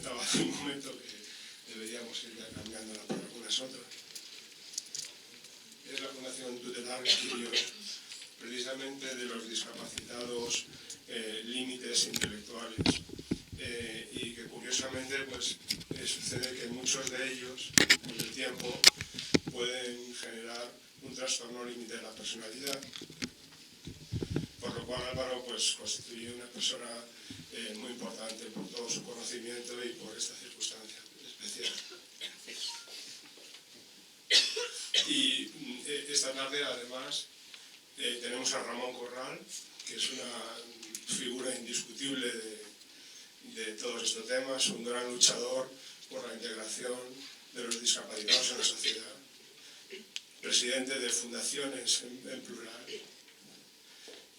comentaba hace un momento que deberíamos ir cambiándola por algunas otras. Es la Fundación Tutelar Quirió, precisamente de los discapacitados límites intelectuales, y que curiosamente pues, sucede que muchos de ellos con el tiempo pueden generar un trastorno límite de la personalidad, por lo cual Álvaro pues, constituye una persona muy importante por todo su conocimiento y por esta circunstancia especial. Y esta tarde además tenemos a Ramón Corral, que es una figura indiscutible de todos estos temas, un gran luchador por la integración de los discapacitados en la sociedad, presidente de fundaciones en plural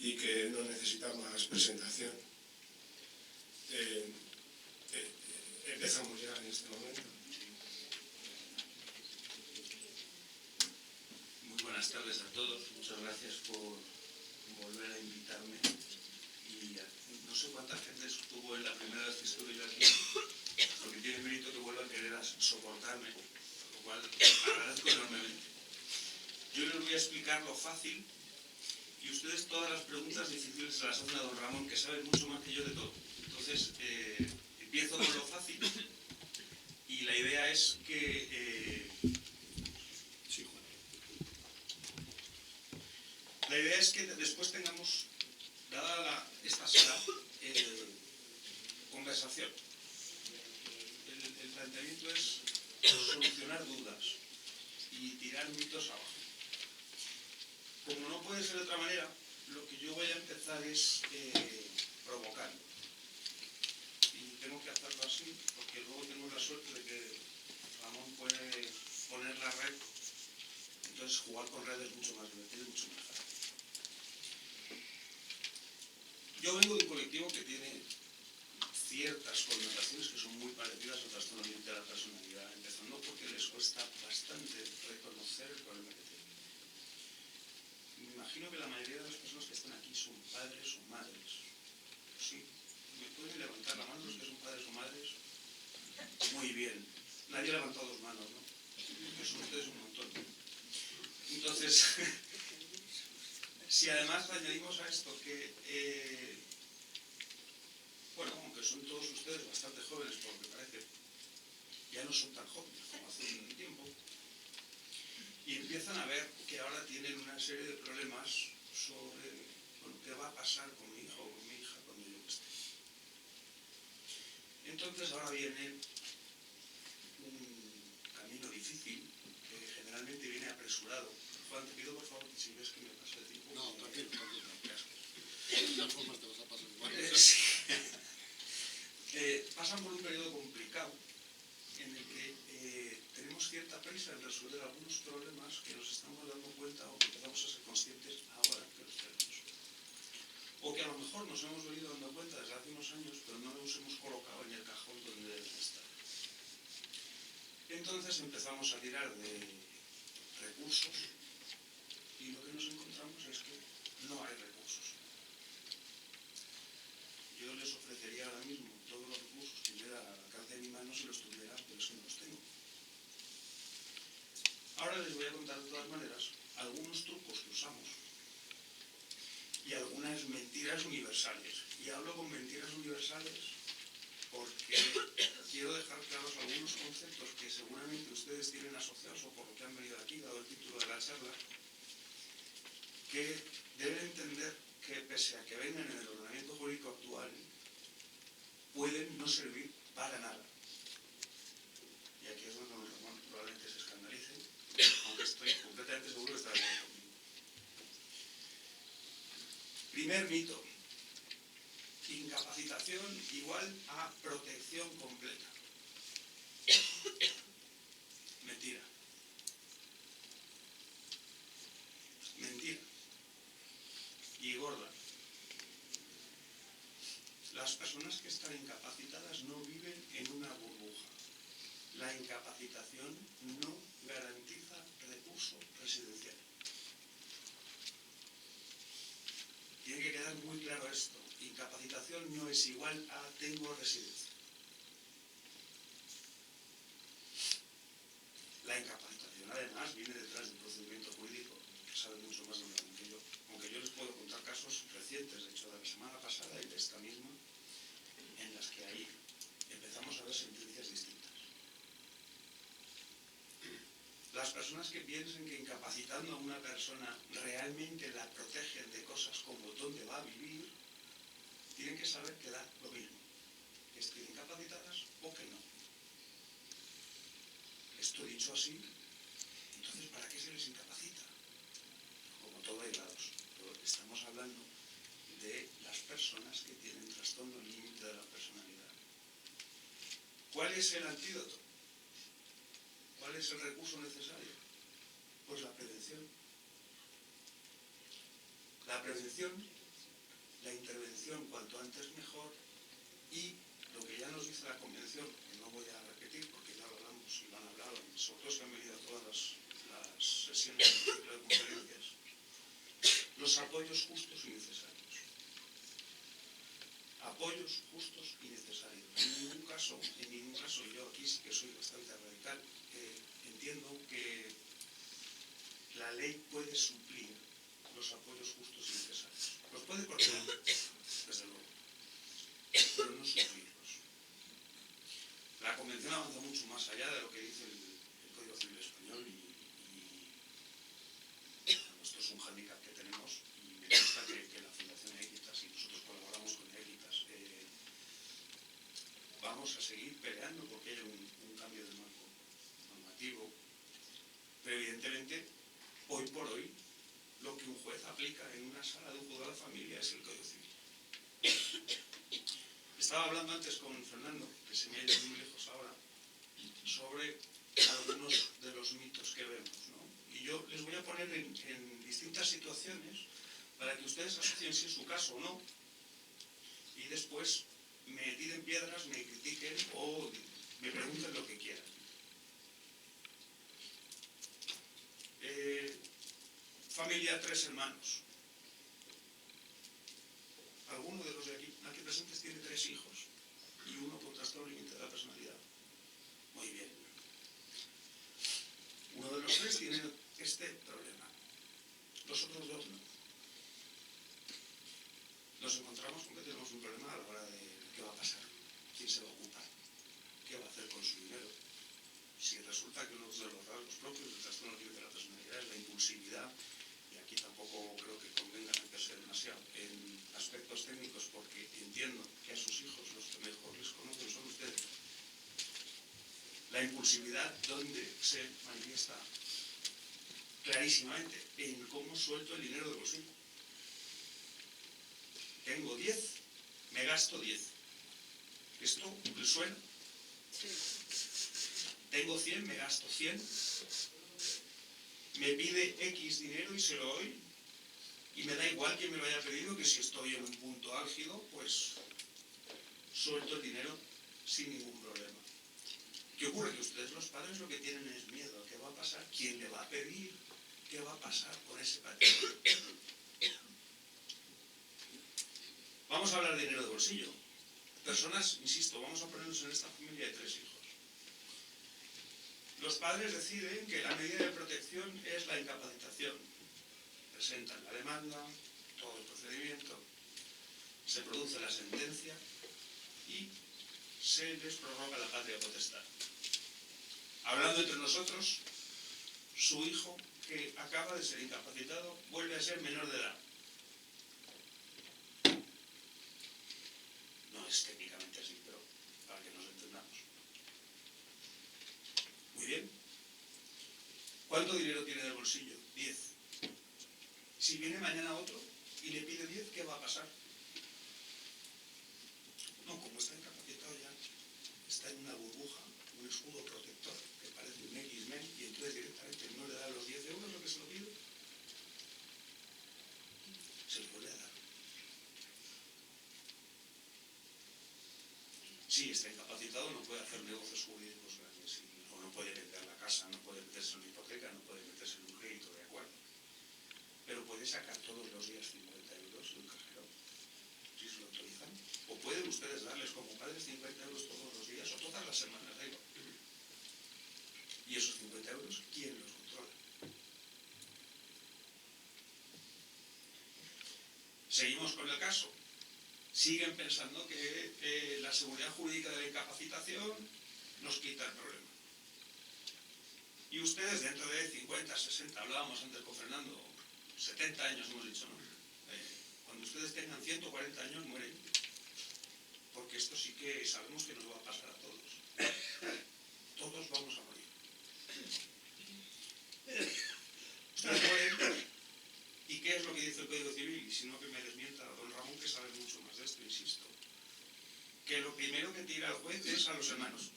y que no necesita más presentación. Empezamos ya en este momento. Muy buenas tardes a todos, muchas gracias por volver a invitarme. Y no sé cuánta gente estuvo en la primera vez que estuve yo aquí, porque tiene mérito que vuelvan a querer soportarme, lo cual agradezco enormemente. Yo les voy a explicar lo fácil y ustedes todas las preguntas difíciles se las hacen a don Ramón, que sabe mucho más que yo de todo. Entonces, empiezo con lo fácil y la idea es que... La idea es que después tengamos, dada esta sala, conversación. El planteamiento es solucionar dudas y tirar mitos abajo. Como no puede ser de otra manera, lo que yo voy a empezar es provocar. Y tengo que hacerlo así, porque luego tengo la suerte de que Ramón puede poner la red. Entonces jugar con redes es mucho más divertido y mucho más fácil. Yo vengo de un colectivo que tiene ciertas connotaciones que son muy parecidas al trastorno límite de la personalidad, empezando porque les cuesta bastante reconocer el problema que tienen. Me imagino que la mayoría de las personas que están aquí son padres o madres. Sí, ¿me pueden levantar la mano los que son padres o madres? Muy bien. Nadie ha levantado dos manos, ¿no? Que son ustedes un montón. Entonces, si además añadimos a esto que, bueno, aunque son todos ustedes bastante jóvenes, por lo que parece, ya no son tan jóvenes como hace un tiempo, y empiezan a ver que ahora tienen una serie de problemas sobre, bueno, qué va a pasar con mi hijo o con mi hija cuando yo esté. Entonces ahora viene un camino difícil que generalmente viene apresurado. Juan, te pido por favor que si ves que me paso de tiempo... No, tranquilo. De todas formas te vas a pasar igual. Pasan por un periodo complicado en el que tenemos cierta prisa en resolver algunos problemas que nos estamos dando cuenta o que empezamos a ser conscientes ahora que los tenemos. O que a lo mejor nos hemos venido dando cuenta desde hace unos años, pero no los hemos colocado en el cajón donde deben estar. Entonces empezamos a tirar de recursos y lo que nos encontramos es que no hay recursos. Yo les ofrecería ahora mismo todos los recursos que hubiera al alcance de mi mano si los tuviera, pero es que no los tengo. Ahora les voy a contar de todas maneras algunos trucos que usamos y algunas mentiras universales. Y hablo con mentiras universales porque quiero dejar claros algunos conceptos que seguramente ustedes tienen asociados o por lo que han venido aquí, dado el título de la charla, que deben entender que pese a que vengan en el ordenamiento jurídico actual, pueden no servir para nada. Y aquí es donde Ramón probablemente se escandalice, aunque estoy completamente seguro que estará de acuerdo conmigo. Primer mito. Incapacitación igual a protección completa. Mentira. Mentira. Y gorda. Las personas que están incapacitadas no viven en una burbuja. La incapacitación no garantiza recurso residencial. Tiene que quedar muy claro esto. Incapacitación no es igual a tengo residencia. saben mucho más de lo que yo. Aunque yo les puedo contar casos recientes, de hecho de la semana pasada y de esta misma, en las que ahí empezamos a ver sentencias distintas. Las personas que piensen que incapacitando a una persona realmente la protegen de cosas como dónde va a vivir, tienen que saber que da lo mismo, que estén incapacitadas o que no. Esto dicho así, entonces ¿para qué se les incapacita? Como todo hay lados, pero estamos hablando de las personas que tienen trastorno límite de la personalidad. ¿Cuál es el antídoto? ¿Cuál es el recurso necesario? Pues la prevención. La prevención, la intervención cuanto antes mejor, y lo que ya nos dice la Convención, que no voy a repetir porque ya lo hablamos y lo han hablado, sobre todo se han venido a todas las sesiones de ciclo de conferencias, los apoyos justos y necesarios. Apoyos justos y necesarios. En ningún caso, yo aquí sí que soy bastante radical, entiendo que la ley puede suplir los apoyos justos y necesarios. Los puede coordinar, desde luego, pero no suplirlos. La Convención avanza mucho más allá de lo que dice el Código Civil Español y esto es un hándicap que tenemos y me gusta que la Fundación Equitas y nosotros colaboramos con Equitas vamos a seguir peleando porque haya un cambio de marco normativo, pero evidentemente hoy por hoy lo que un juez aplica en una sala de un juzgado de familia es el Código Civil. Estaba hablando antes con Fernando, que se me ha ido muy lejos ahora, sobre algunos de los mitos que vemos, ¿no? Y yo les voy a poner en distintas situaciones para que ustedes asocien si es su caso o no, y después me tiren piedras, me critiquen o me pregunten lo que quieran. Familia, 3 hermanos. Alguno de los de aquí presentes tiene 3 hijos y uno con trastorno límite de la personalidad. Muy bien. Uno de los 3 tiene este problema. Los otros 2 no. Nos encontramos con que tenemos un problema a la hora de qué va a pasar, quién se va a ocupar, qué va a hacer con su dinero. Si resulta que uno de los rasgos propios del trastorno límite de la personalidad es la impulsividad, y aquí tampoco creo que convenga meterse demasiado en aspectos técnicos porque entiendo que a sus hijos los que mejor les conocen son ustedes. La impulsividad, ¿dónde se manifiesta? Clarísimamente, en cómo suelto el dinero de bolsillo. Tengo 10, me gasto 10. ¿Esto les suena? Tengo 100, me gasto 100. Me pide X dinero y se lo doy. Y me da igual quién me lo haya pedido, que si estoy en un punto álgido, pues suelto el dinero sin ningún problema. ¿Qué ocurre? Que ustedes los padres lo que tienen es miedo a qué va a pasar, quién le va a pedir, qué va a pasar con ese patrimonio. Vamos a hablar de dinero de bolsillo. Personas, insisto, vamos a ponernos en esta familia de 3 hijos. Los padres deciden que la medida de protección es la incapacitación. Presentan la demanda, todo el procedimiento, se produce la sentencia y se les prorroga la patria potestad. Hablando entre nosotros, su hijo, que acaba de ser incapacitado, vuelve a ser menor de edad. No es técnicamente así, pero para que nos entendamos. Muy bien. ¿Cuánto dinero tiene en el bolsillo? 10. Si viene mañana otro y le pide 10, ¿qué va a pasar? No, como está incapacitado ya, está en una burbuja, un escudo protector que parece un X-Men, y entonces directamente no le da los 10 euros lo que se lo pide. Se le vuelve a dar. Sí, está incapacitado, no puede hacer negocios jurídicos grandes, o no puede vender la casa, no puede meterse en una hipoteca, no puede meterse en un crédito, de acuerdo. Pero puede sacar todos los días 50 euros de un cajero, si se lo autorizan. O pueden ustedes darles como padres 50 euros todos los días o todas las semanas, da igual. Y esos 50 euros, ¿quién los controla? el caso. Siguen pensando que la seguridad jurídica de la incapacitación nos quita el problema. Y ustedes dentro de 50, 60, hablábamos antes con Fernando, 70 años hemos dicho, ¿no? Cuando ustedes tengan 140 años mueren. Porque esto sí que sabemos que nos va a pasar a todos. Todos vamos a morir. Ustedes mueren. ¿Y qué es lo que dice el Código Civil? Y si no, que me desmienta don Ramón, que sabe mucho más de esto, insisto. Que lo primero que tira el juez es a los hermanos.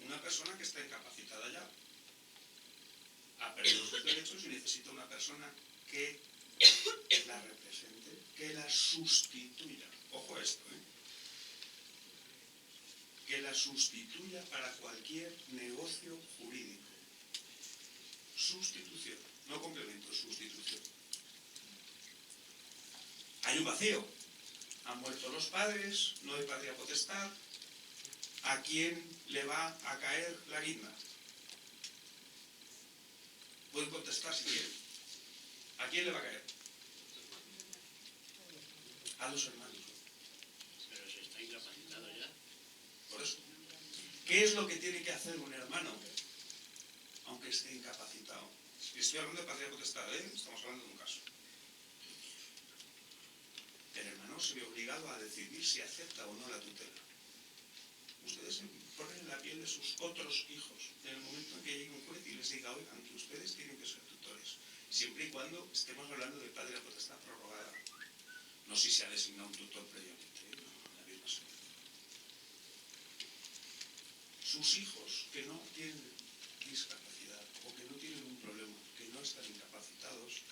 Una persona que está incapacitada ya ha perdido sus derechos y necesita una persona que la represente, que la sustituya. Ojo a esto, que la sustituya para cualquier negocio jurídico. Sustitución, no complemento, sustitución. Hay un vacío. Han muerto los padres, no hay patria potestad. ¿A quién le va a caer la guinda? Pueden contestar si quieren. ¿A quién le va a caer? A los hermanos. Pero si está incapacitado ya. Por eso. ¿Qué es lo que tiene que hacer un hermano aunque esté incapacitado? Estoy hablando de patria potestad, estamos hablando de un caso. El hermano se ve obligado a decidir si acepta o no la tutela. Ustedes se ponen en la piel de sus otros hijos en el momento en que llegue un juez y les diga, oigan, que ustedes tienen que ser tutores, siempre y cuando estemos hablando de patria potestad prorrogada. No si se ha designado un tutor previamente, nadie lo sabe. Sus hijos que no tienen discapacidad o que no tienen un problema, que no están incapacitados,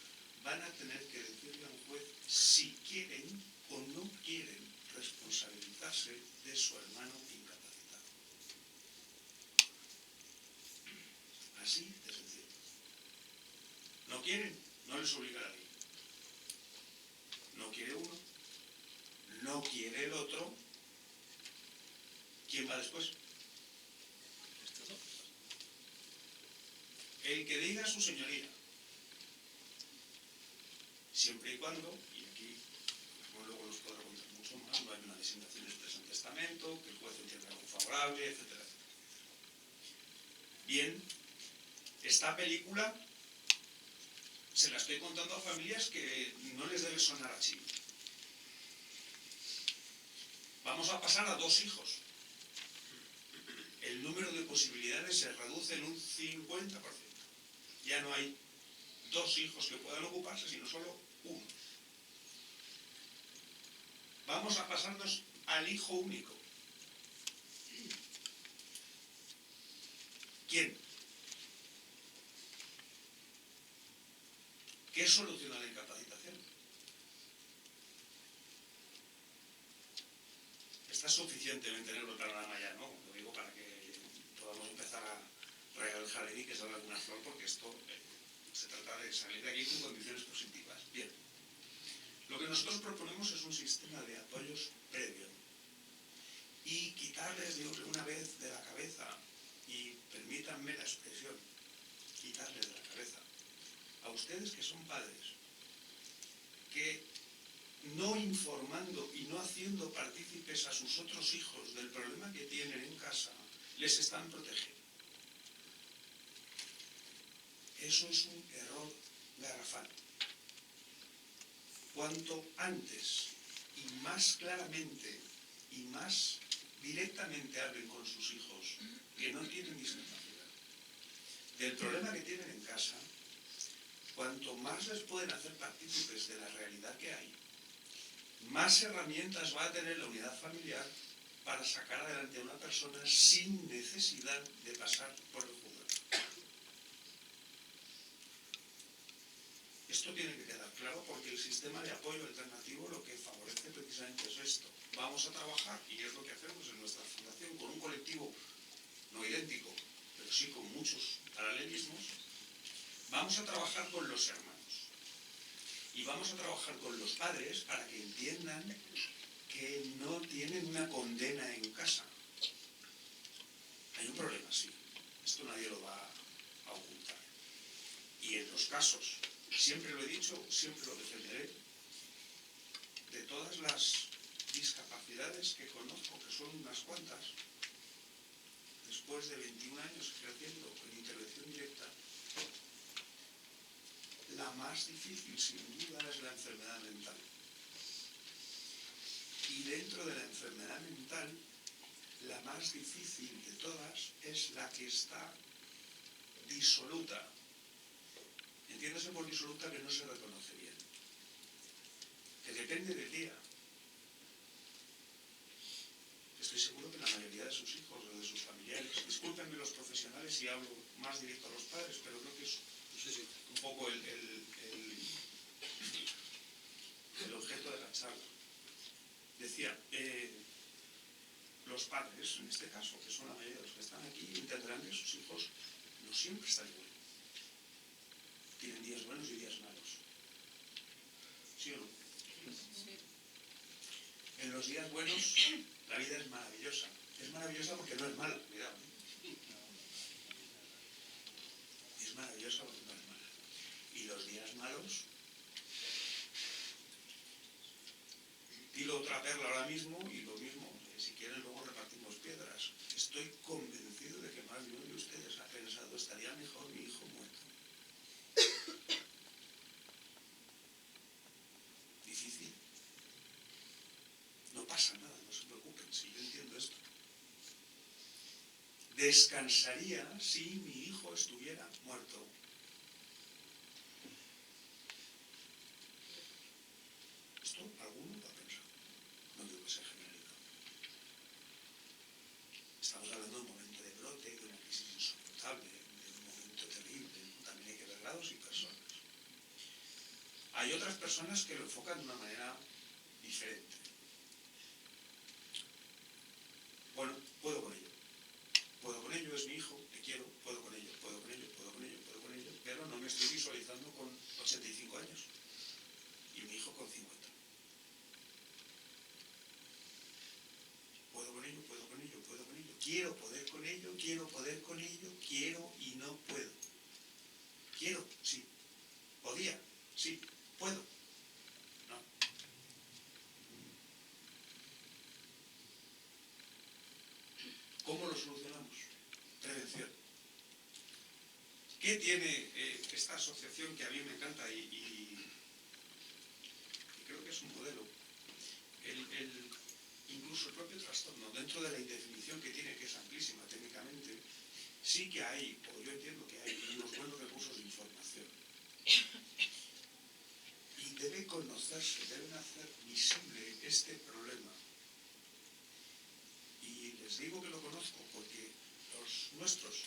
van a tener que decirle a un juez si quieren o no quieren responsabilizarse de su hermano incapacitado. Así de sencillo. ¿No quieren? No les obliga la ley. No quiere uno, no quiere el otro. ¿Quién va después? El que diga su señoría. Siempre y cuando, y aquí como luego nos podrá contar mucho más, no hay una designación expresa en testamento, que el juez entienda algo favorable, etcétera. Bien, esta película se la estoy contando a familias que no les debe sonar a chino. Vamos a pasar a 2 hijos. El número de posibilidades se reduce en un 50%. Ya no hay 2 hijos que puedan ocuparse, sino solo 1. Vamos a pasarnos al hijo único. ¿Quién? ¿Qué soluciona la incapacitación? Está suficientemente negro el panorama ya, ¿no? Lo digo para que podamos empezar a regar el jardín y que salga alguna flor, porque esto se trata de salir de aquí con condiciones positivas. Bien. Lo que nosotros proponemos es un sistema de apoyos previo y quitarles de una vez de la cabeza, y permítanme la expresión, quitarles de la cabeza a ustedes que son padres, que no informando y no haciendo partícipes a sus otros hijos del problema que tienen en casa, les están protegiendo. Eso es un error garrafal. Cuanto antes y más claramente y más directamente hablen con sus hijos que no tienen discapacidad del problema que tienen en casa, cuanto más les pueden hacer partícipes de la realidad que hay, más herramientas va a tener la unidad familiar para sacar adelante a una persona sin necesidad de pasar por el juzgado. Esto tiene que quedar claro, porque el sistema de apoyo alternativo lo que favorece precisamente es esto. Vamos a trabajar, y es lo que hacemos en nuestra fundación, con un colectivo no idéntico, pero sí con muchos paralelismos. Vamos a trabajar con los hermanos y vamos a trabajar con los padres para que entiendan que no tienen una condena en casa. Hay un problema, sí. Esto nadie lo va a ocultar. Y en los casos, siempre lo he dicho, siempre lo defenderé, amistades que conozco, que son unas cuantas, después de 21 años ejerciendo en intervención directa, la más difícil sin duda es la enfermedad mental. Y dentro de la enfermedad mental, la más difícil de todas es la que está disoluta. Entiéndase por disoluta que no se reconoce bien, que depende del día. Estoy seguro que la mayoría de sus hijos o de sus familiares, discúlpenme los profesionales si hablo más directo a los padres, pero creo que es un poco el objeto de la charla. Decía, los padres, en este caso, que son la mayoría de los que están aquí, entenderán que sus hijos no siempre están igual. Tienen días buenos y días malos. ¿Sí o no? Sí. En los días buenos, la vida es maravillosa. Es maravillosa porque no es mala, cuidado. Es maravillosa porque no es mala. Y los días malos... Tiro otra perla ahora mismo y lo mismo, si quieren luego repartimos piedras. Estoy convencido de que más de uno de ustedes ha pensado, estaría mejor mi hijo muerto. Difícil. No pasa nada, no se preocupen, si yo entiendo esto. Descansaría si mi hijo estuviera muerto. Esto alguno lo ha pensado. No digo que sea generalizado. Estamos hablando de un momento de brote, de una crisis insoportable, de un momento terrible. También hay que ver grados y personas. Hay otras personas que lo enfocan de una manera diferente. Bueno, puedo con ello. Puedo con ello, es mi hijo, te quiero, puedo con ello, puedo con ello, puedo con ello, puedo con ello, pero no me estoy visualizando con 85 años y mi hijo con 50. Puedo con ello, puedo con ello, puedo con ello. Quiero poder con ello, quiero poder con ello, quiero y no puedo. Quiero, sí. Podía, sí. Puedo, no. ¿Cómo lo solucionamos? Prevención. ¿Qué tiene esta asociación que a mí me encanta y creo que es un modelo? Incluso el propio trastorno, dentro de la indefinición que tiene, que es amplísima técnicamente, sí que hay, o yo entiendo que hay, unos buenos recursos de información. Y debe conocerse, deben hacer visible este problema. Y les digo que lo conozco porque los nuestros,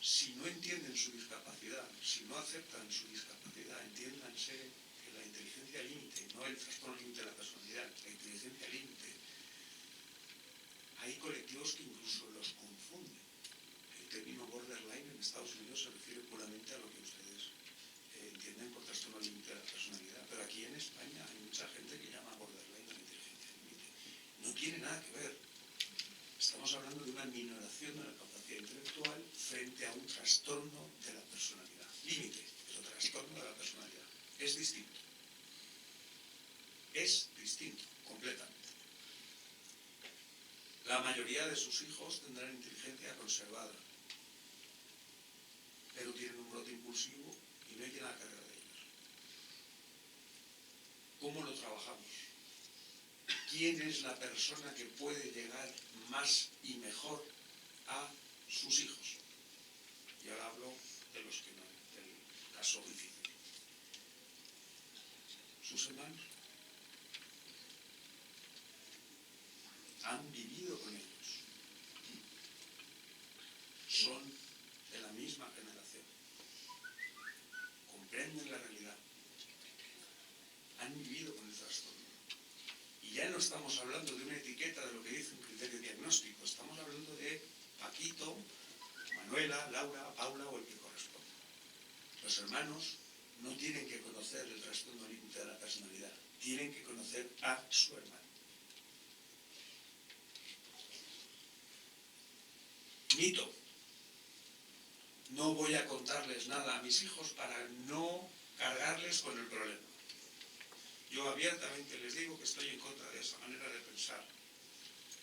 si no entienden su discapacidad, si no aceptan su discapacidad, entiéndanse que la inteligencia límite, no el trastorno límite de la personalidad, la inteligencia límite, hay colectivos que incluso los confunden. El término borderline en Estados Unidos se refiere puramente a lo que ustedes entienden por trastorno límite de la personalidad, pero aquí en España hay mucha gente que llama borderline a la inteligencia límite. No tiene nada que ver. Estamos hablando de una minoración de la capacidad intelectual frente a un trastorno de la personalidad. Límite, pero trastorno de la personalidad. Es distinto. Es distinto, completamente. La mayoría de sus hijos tendrán inteligencia conservada, pero tienen un brote impulsivo y no hay quien haga carrera de ellos. ¿Cómo lo trabajamos? ¿Quién es la persona que puede llegar más y mejor a sus hijos? Y ahora hablo de los que no, del caso difícil. Sus hermanos han vivido con ellos. Son de la misma generación. Comprenden la realidad. Han vivido con el trastorno. Y ya no estamos hablando de una etiqueta de lo que dice un criterio diagnóstico. Estamos hablando de Paquito, Manuela, Laura, Paula o el que corresponda. Los hermanos no tienen que conocer el trastorno límite de la personalidad. Tienen que conocer a su hermano. Mito. No voy a contarles nada a mis hijos para no cargarles con el problema. Yo abiertamente les digo que estoy en contra de esa manera de pensar.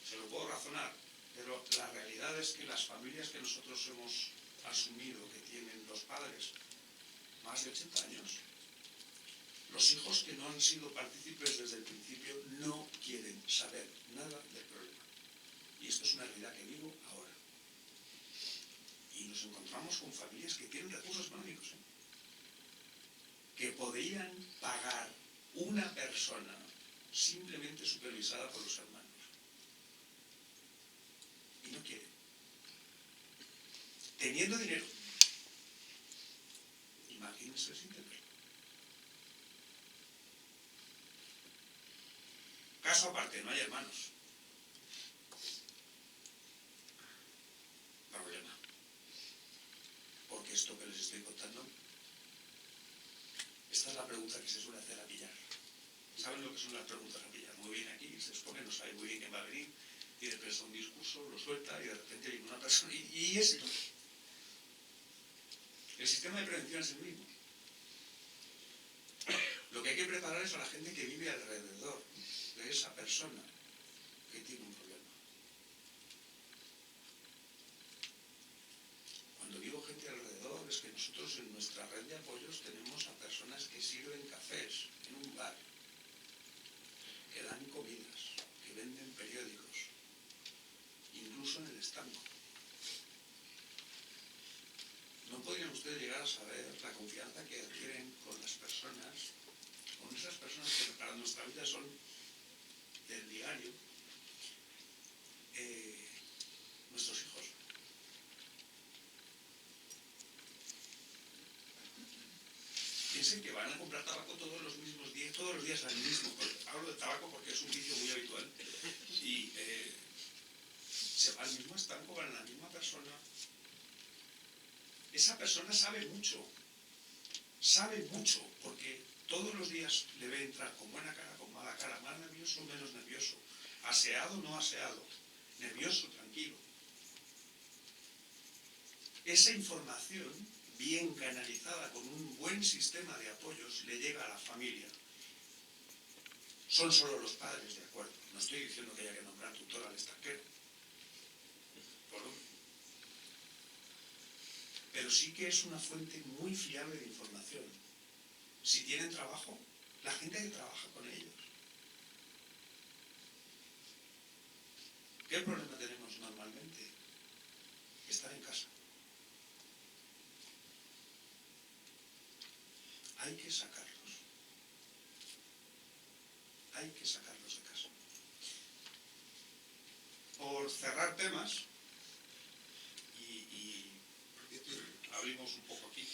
Se lo puedo razonar, pero la realidad es que las familias que nosotros hemos asumido que tienen los padres más de 80 años, los hijos que no han sido partícipes desde el principio no quieren saber nada del problema. Y esto es una realidad que vivo ahora. Y nos encontramos con familias que tienen recursos económicos, que podrían pagar una persona simplemente supervisada por los hermanos. Y no quieren. Teniendo dinero. Imagínense sin tenerlo. Caso aparte, no hay hermanos. Problema. Porque esto que les estoy contando, esta es la pregunta que se suele hacer a pillar. ¿Saben lo que son las preguntas a pillar? Muy bien aquí, se expone, no sabe muy bien quién va a venir, y de presta un discurso, lo suelta y de repente viene una persona y esto. El sistema de prevención es el mismo. Lo que hay que preparar es a la gente que vive alrededor de esa persona que tiene un problema. Cuando digo gente alrededor es que nosotros en nuestra red de apoyos tenemos a personas que sirven cafés en un bar, que dan comidas, que venden periódicos, incluso en el estanco. No podrían ustedes llegar a saber la confianza que adquieren con las personas, con esas personas que para nuestra vida son del diario, nuestros hijos. Piensen que van a comprar tabaco todos los mismos días, todos los días al mismo. Hablo de tabaco porque es un vicio muy habitual. Y se va al mismo estanco, van a la misma persona. Esa persona sabe mucho, porque todos los días le ve entrar con buena cara, con mala cara, más nervioso o menos nervioso, aseado o no aseado, nervioso, tranquilo. Esa información, bien canalizada con un buen sistema de apoyos, le llega a la familia. Son solo los padres, de acuerdo. No estoy diciendo que haya que nombrar tutor al estanquero. Por lo menos. Pero sí que es una fuente muy fiable de información. Si tienen trabajo, la gente que trabaja con ellos. ¿Qué problema tenemos normalmente? Estar en casa. Hay que sacarlos. Hay que sacarlos de casa. Por cerrar temas, y abrimos un poco aquí,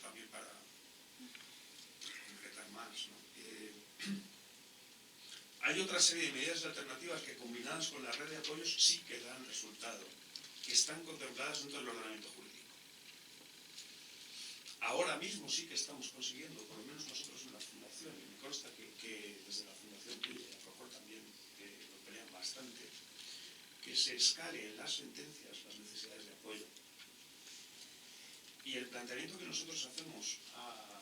también para concretar más, ¿no? Hay otra serie de medidas alternativas que, combinadas con la red de apoyos, sí que dan resultado, que están contempladas dentro del ordenamiento jurídico. Ahora mismo sí que estamos consiguiendo, por lo menos nosotros en la Fundación, y me consta que desde la Fundación tuya y a Procor también lo pelean bastante, que se escale en las sentencias las necesidades de apoyo. Y el planteamiento que nosotros hacemos a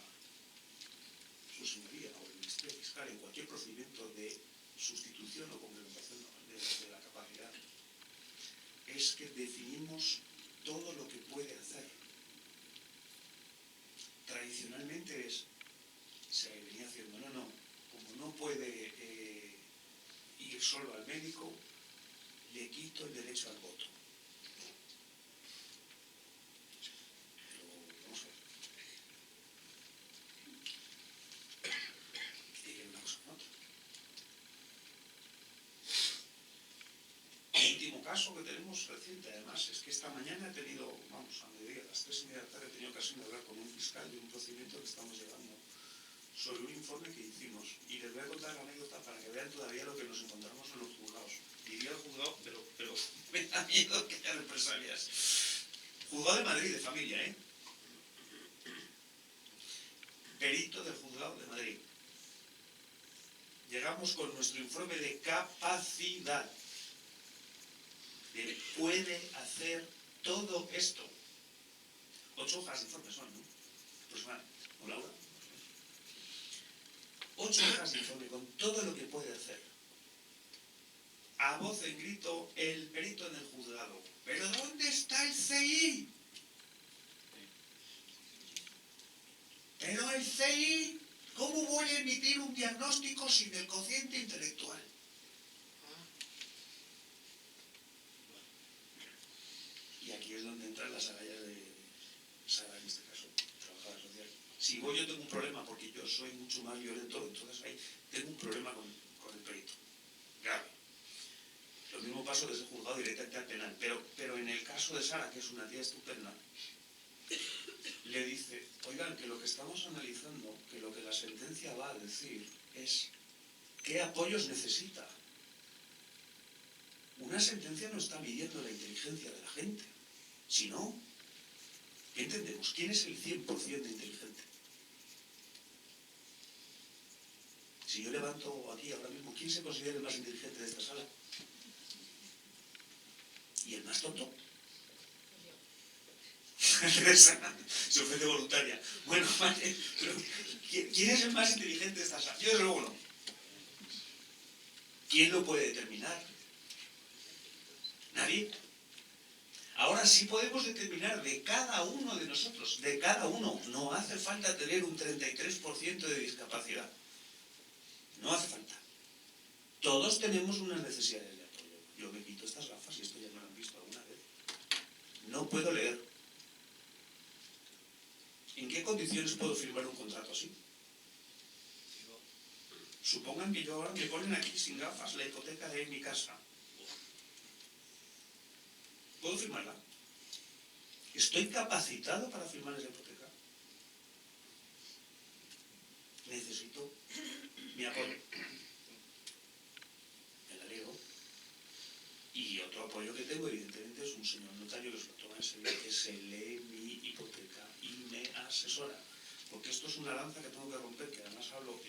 su señoría o el Ministerio Fiscal en cualquier procedimiento de sustitución o complementación de la capacidad es que definimos todo lo que puede hacer. Tradicionalmente se venía haciendo, como no puede ir solo al médico, le quito el derecho al voto. Pero vamos a ver. Y una cosa con otra. El último caso que tenemos reciente, además, es que esta mañana he tenido, a mediodía, a las 3:30 de la tarde, he tenido ocasión de hablar con un fiscal de un procedimiento que estamos llevando sobre un informe que hicimos. Y les voy a contar la anécdota para que vean todavía lo que nos encontramos en los juzgados. Diría el juzgado, pero me da miedo que haya represalias. Juzgado de Madrid, de familia, Perito del Juzgado de Madrid. Llegamos con nuestro informe de capacidad. Puede hacer todo esto. 8 hojas de informe son, ¿no? Pues vale, ¿no, Laura? 8 hojas de informe con todo lo que puede hacer. A voz en grito, el perito en el juzgado. ¿Pero dónde está el CI? ¿Pero el CI? ¿Cómo voy a emitir un diagnóstico sin el cociente intelectual? Y aquí es donde entran las agallas de Sara, en este caso, trabajadora social. Si yo tengo un problema, porque yo soy mucho más violento, entonces ahí tengo un problema con el perito. Grave. Lo mismo paso desde el juzgado directamente al penal. Pero en el caso de Sara, que es una tía estupenda, le dice, oigan, que lo que estamos analizando, que lo que la sentencia va a decir es qué apoyos necesita. Una sentencia no está midiendo la inteligencia de la gente. Si no, ¿qué entendemos? ¿Quién es el 100% de inteligente? Si yo levanto aquí ahora mismo, ¿quién se considera el más inteligente de esta sala? ¿Y el más tonto? Se ofrece voluntaria. Bueno, vale, pero ¿quién es el más inteligente de esta sala? Yo desde luego no. ¿Quién lo puede determinar? Nadie. Ahora sí podemos determinar de cada uno de nosotros, de cada uno. No hace falta tener un 33% de discapacidad. No hace falta. Todos tenemos unas necesidades de apoyo. Yo me quito estas gafas y esto ya me lo han visto alguna vez. No puedo leer. ¿En qué condiciones puedo firmar un contrato así? Supongan que yo ahora me ponen aquí sin gafas la hipoteca de mi casa. ¿Puedo firmarla? ¿Estoy capacitado para firmar esa hipoteca? Necesito mi apoyo. Me la leo. Y otro apoyo que tengo, evidentemente, es un señor notario que se lo toma en serio, que se lee mi hipoteca y me asesora. Porque esto es una lanza que tengo que romper, que además hablo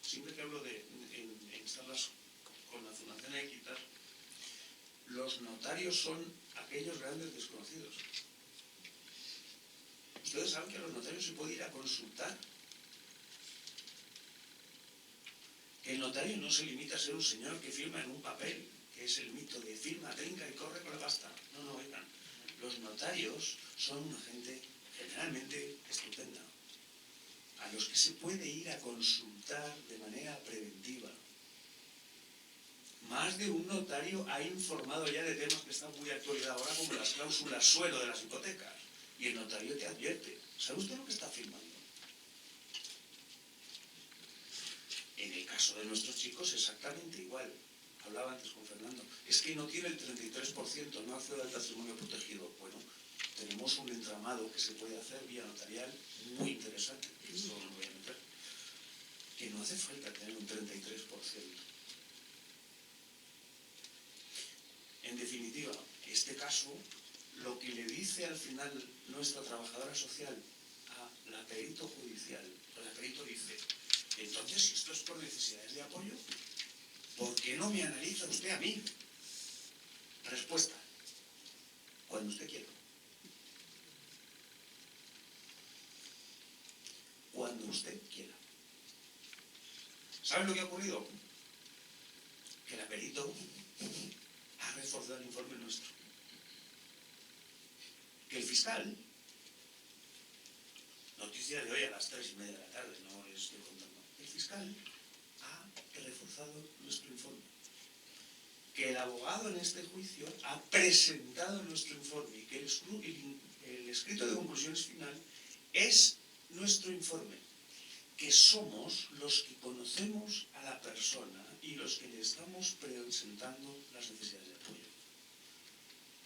siempre que hablo en charlas con la Fundación Equitas, los notarios son aquellos grandes desconocidos. Ustedes saben que a los notarios se puede ir a consultar. Que el notario no se limita a ser un señor que firma en un papel, que es el mito de firma, trinca y corre con la pasta. No, oigan. Los notarios son una gente generalmente estupenda, a los que se puede ir a consultar de manera preventiva. Más de un notario ha informado ya de temas que están muy de actualidad ahora, como las cláusulas suelo de las hipotecas. Y el notario te advierte. ¿Sabe usted lo que está firmando? En el caso de nuestros chicos, exactamente igual. Hablaba antes con Fernando. Es que no tiene el 33%, no accede al patrimonio protegido. Bueno, tenemos un entramado que se puede hacer vía notarial muy interesante, que esto no lo voy a meter, que no hace falta tener un 33%. En definitiva, este caso, lo que le dice al final nuestra trabajadora social a la perito judicial, la perito dice, entonces, si esto es por necesidades de apoyo, ¿por qué no me analiza usted a mí? Respuesta, cuando usted quiera. Cuando usted quiera. ¿Saben lo que ha ocurrido? Que la perito ha reforzado el informe nuestro. Que el fiscal, noticia de hoy a las 3:30 de la tarde, no les estoy contando, el fiscal ha reforzado nuestro informe. Que el abogado en este juicio ha presentado nuestro informe y que el escrito de conclusiones final es nuestro informe. Que somos los que conocemos a la persona y los que le estamos presentando las necesidades de apoyo.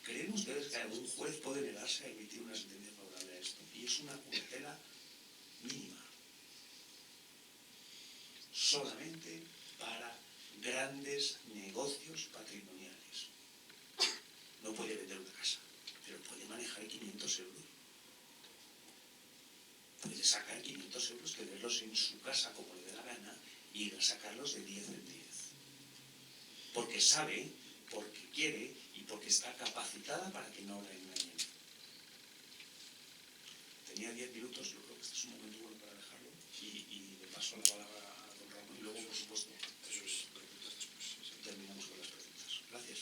¿Creen ustedes que algún juez puede negarse a emitir una sentencia favorable a esto? Y es una cuantela mínima. Solamente para grandes negocios patrimoniales. No puede vender una casa, pero puede manejar 500 euros. Puede sacar 500 euros, tenerlos en su casa como le dé la gana y ir a sacarlos de 10 en 10. Porque sabe, porque quiere y porque está capacitada para que no la engañen. Tenía 10 minutos, yo creo que este es un momento bueno para dejarlo y le paso la palabra a Y luego, por supuesto, Eso es preguntas después. terminamos con las preguntas. Gracias.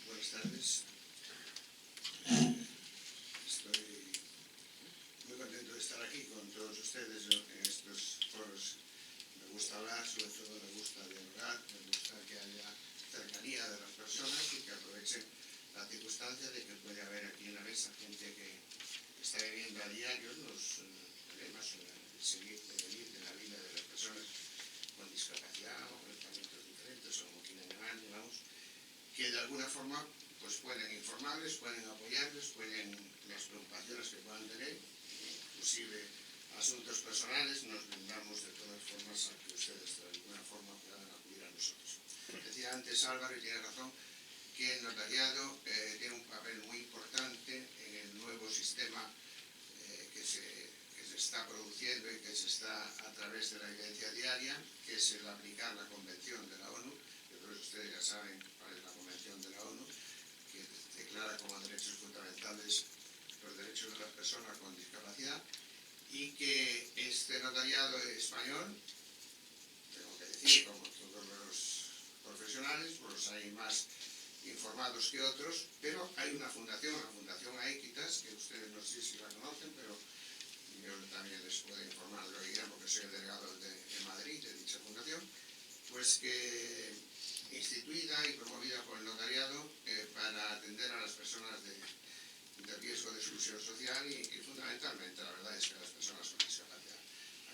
Buenas tardes. Estoy muy contento de estar aquí con todos ustedes en estos foros. Me gusta hablar, sobre todo me gusta dialogar, me gusta que haya cercanía de las personas y que aprovechen la circunstancia de que puede haber aquí en la mesa gente que está viviendo a diario los problemas o el seguir, el venir de la vida de las personas con discapacidad o pensamientos diferentes o como quieran llamar, digamos, que de alguna forma pues pueden informarles, pueden apoyarles, pueden las preocupaciones que puedan tener, inclusive asuntos personales, nos brindamos de todas formas a que ustedes de alguna forma puedan acudir a nosotros. Decía antes Álvaro, y tiene razón, que el notariado tiene un papel muy importante en el nuevo sistema que se está produciendo y que se está a través de la evidencia diaria, que es el aplicar la Convención de la ONU. Yo creo que ustedes ya saben cuál es la Convención de la ONU, que declara como derechos fundamentales los derechos de las personas con discapacidad, y que este notariado español, tengo que decir, como todos los profesionales, pues hay más informados que otros, pero hay una fundación, la Fundación Aequitas, que ustedes no sé si la conocen, pero yo también les puedo informar de lo que quieran porque soy el delegado de Madrid de dicha fundación, pues que instituida y promovida por el notariado para atender a las personas de riesgo de exclusión social y fundamentalmente la verdad es que las personas con discapacidad.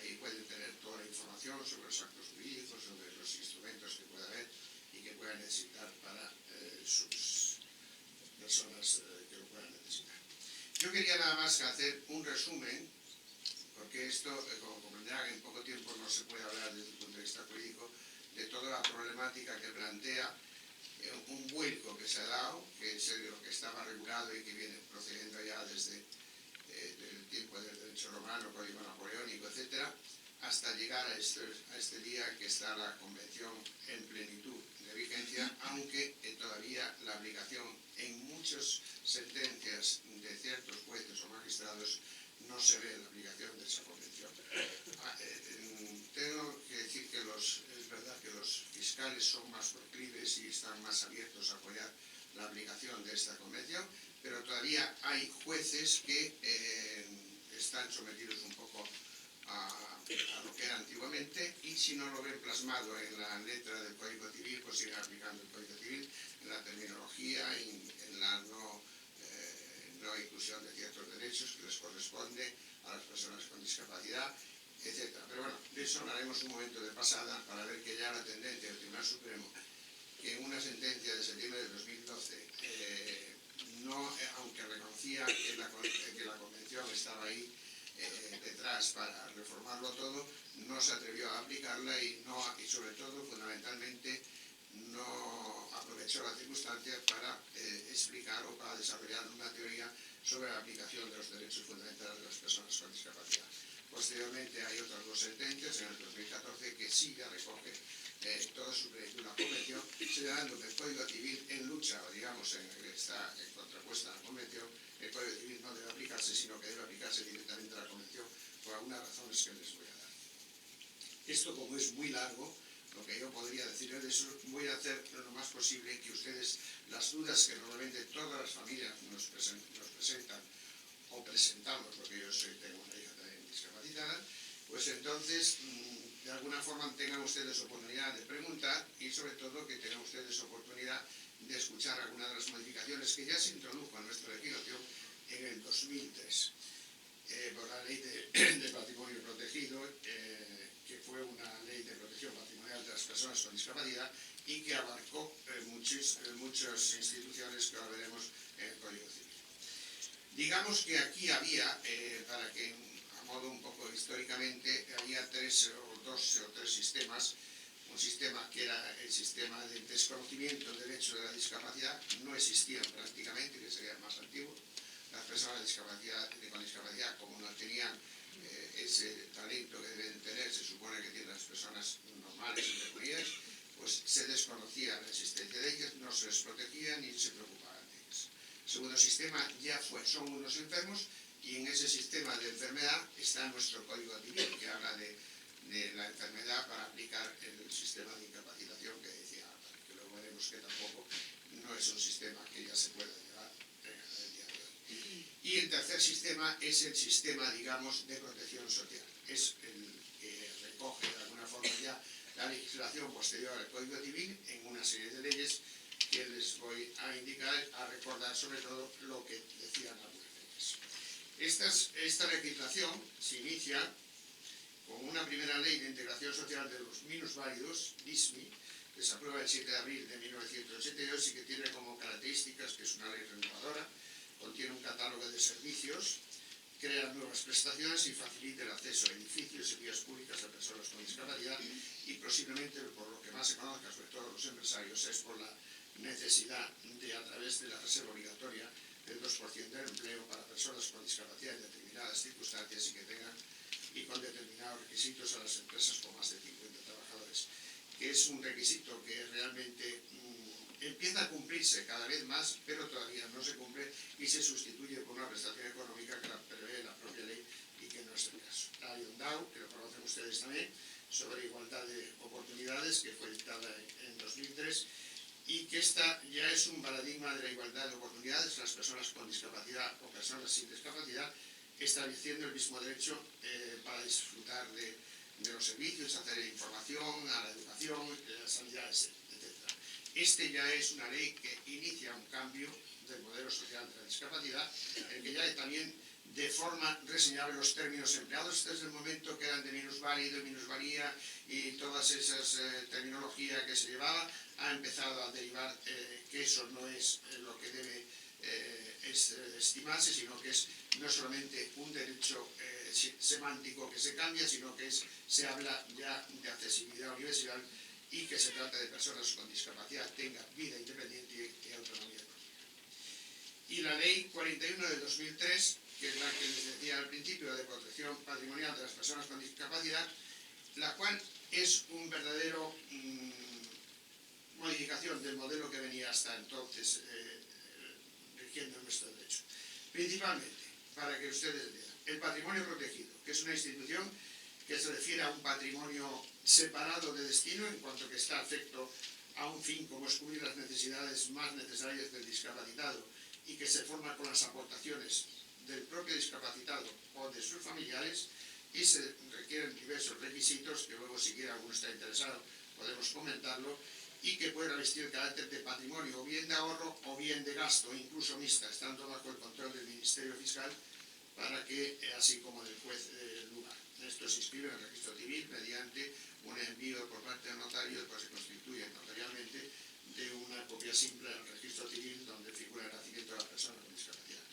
Ahí pueden tener toda la información sobre los actos jurídicos, sobre los instrumentos que pueda haber y que puedan necesitar para sus personas que lo puedan necesitar. Yo quería nada más que hacer un resumen, porque esto, como comprenderán, en poco tiempo no se puede hablar desde el punto de vista jurídico de toda la problemática que plantea un vuelco que se ha dado, que es lo que estaba regulado y que viene procediendo ya desde el tiempo del derecho romano, código napoleónico, etcétera, hasta llegar a este día que está la Convención en plenitud de vigencia, aunque todavía la aplicación en muchas sentencias de ciertos jueces o magistrados no se ve la aplicación de esa convención. Tengo que decir que es verdad que los fiscales son más proclives y están más abiertos a apoyar la aplicación de esta convención, pero todavía hay jueces que están sometidos un poco a lo que era antiguamente, y si no lo ven plasmado en la letra del Código Civil, pues siguen aplicando el Código Civil en la terminología y en la no inclusión de ciertos derechos que les corresponde a las personas con discapacidad, etc. Pero bueno, de eso hablaremos un momento de pasada para ver que ya la tendencia del Tribunal Supremo, que en una sentencia de septiembre de 2012, aunque reconocía que la Convención estaba ahí detrás para reformarlo todo, no se atrevió a aplicarla y sobre todo, fundamentalmente, no aprovechó la circunstancia para explicar o para desarrollar una teoría sobre la aplicación de los derechos fundamentales de las personas con discapacidad. Posteriormente hay otras dos sentencias, en el 2014, que sí ya recoge toda su plenitud la convención, señalando que el Código Civil en lucha, o digamos, está en contrapuesta a la convención, el Código Civil no debe aplicarse, sino que debe aplicarse directamente a la convención por algunas razones que les voy a dar. Esto, como es muy largo, lo que yo podría decirles de eso, voy a hacer lo más posible que ustedes, las dudas que normalmente todas las familias nos presentan o presentamos, porque yo tengo una hija también discapacitada, pues entonces de alguna forma tengan ustedes oportunidad de preguntar y sobre todo que tengan ustedes oportunidad de escuchar algunas de las modificaciones que ya se introdujo en nuestra legislación en el 2003 por la ley de patrimonio protegido, que fue una ley de protección patrimonial de las personas con discapacidad y que abarcó muchas instituciones que ahora veremos en el Código Civil. Digamos que aquí había, para que a modo un poco históricamente, había dos o tres sistemas. Un sistema que era el sistema del desconocimiento del derecho de la discapacidad, no existían prácticamente, que sería el más antiguo. Las personas con discapacidad, como no tenían ese talento que deben tener, se supone que tienen las personas normales, entre comillas, pues se desconocía la existencia de ellas, no se les protegía ni se preocupaban de ellas. El segundo sistema ya son unos enfermos, y en ese sistema de enfermedad está nuestro Código Civil, que habla de la enfermedad para aplicar el sistema de incapacitación que decía Álvaro, que luego veremos que tampoco no es un sistema que ya se pueda llevar en el día de hoy. Y el tercer sistema es el sistema, digamos, de protección social. Es el que recoge de alguna forma ya la legislación posterior al Código Civil en una serie de leyes que les voy a indicar, a recordar sobre todo lo que decían algunas leyes. Esta legislación se inicia con una primera ley de integración social de los minusválidos, LISMI, que se aprueba el 7 de abril de 1982 y que tiene como características que es una ley renovadora, contiene un catálogo de servicios, crea nuevas prestaciones y facilita el acceso a edificios y vías públicas a personas con discapacidad, y posiblemente, por lo que más se conozca, sobre todo los empresarios, es por la necesidad de, a través de la reserva obligatoria del 2% del empleo para personas con discapacidad en determinadas circunstancias y con determinados requisitos a las empresas con más de 50 trabajadores, que es un requisito que realmente empieza a cumplirse cada vez más, pero todavía no se cumple y se sustituye por una prestación económica que la prevé la propia ley y que no es el caso. La ley ONDAU, que lo conocen ustedes también, sobre igualdad de oportunidades, que fue dictada en 2003, y que esta ya es un paradigma de la igualdad de oportunidades, las personas con discapacidad o personas sin discapacidad, estableciendo el mismo derecho para disfrutar de los servicios, acceder a la información, a la educación, a la sanidad, etc. Este ya es una ley que inicia un cambio del modelo social de la discapacidad, en que ya también de forma reseñable los términos empleados desde el momento que eran de minusválido, minusvalía y todas esas terminologías que se llevaba, ha empezado a derivar que eso no es lo que debe estimarse, sino que es no solamente un derecho semántico que se cambia, sino que se habla ya de accesibilidad universal y que se trata de personas con discapacidad tengan vida independiente y autonomía propia. Y la Ley 41 de 2003, que es la que les decía al principio, de protección patrimonial de las personas con discapacidad, la cual es un verdadero modificación del modelo que venía hasta entonces rigiendo nuestro derecho. Principalmente, para que ustedes vean, el patrimonio protegido, que es una institución que se refiere a un patrimonio separado de destino en cuanto que está afecto a un fin como es cubrir las necesidades más necesarias del discapacitado y que se forma con las aportaciones del propio discapacitado o de sus familiares, y se requieren diversos requisitos que luego, si quiera alguno está interesado, podemos comentarlo, y que puede revestir el carácter de patrimonio o bien de ahorro o bien de gasto, incluso mixta, estando bajo el control del Ministerio Fiscal, para que, así como del juez del lugar. Esto se inscribe en el registro civil mediante un envío por parte del notario, después se constituye notarialmente de una copia simple del registro civil donde figura el nacimiento de la persona con discapacidad.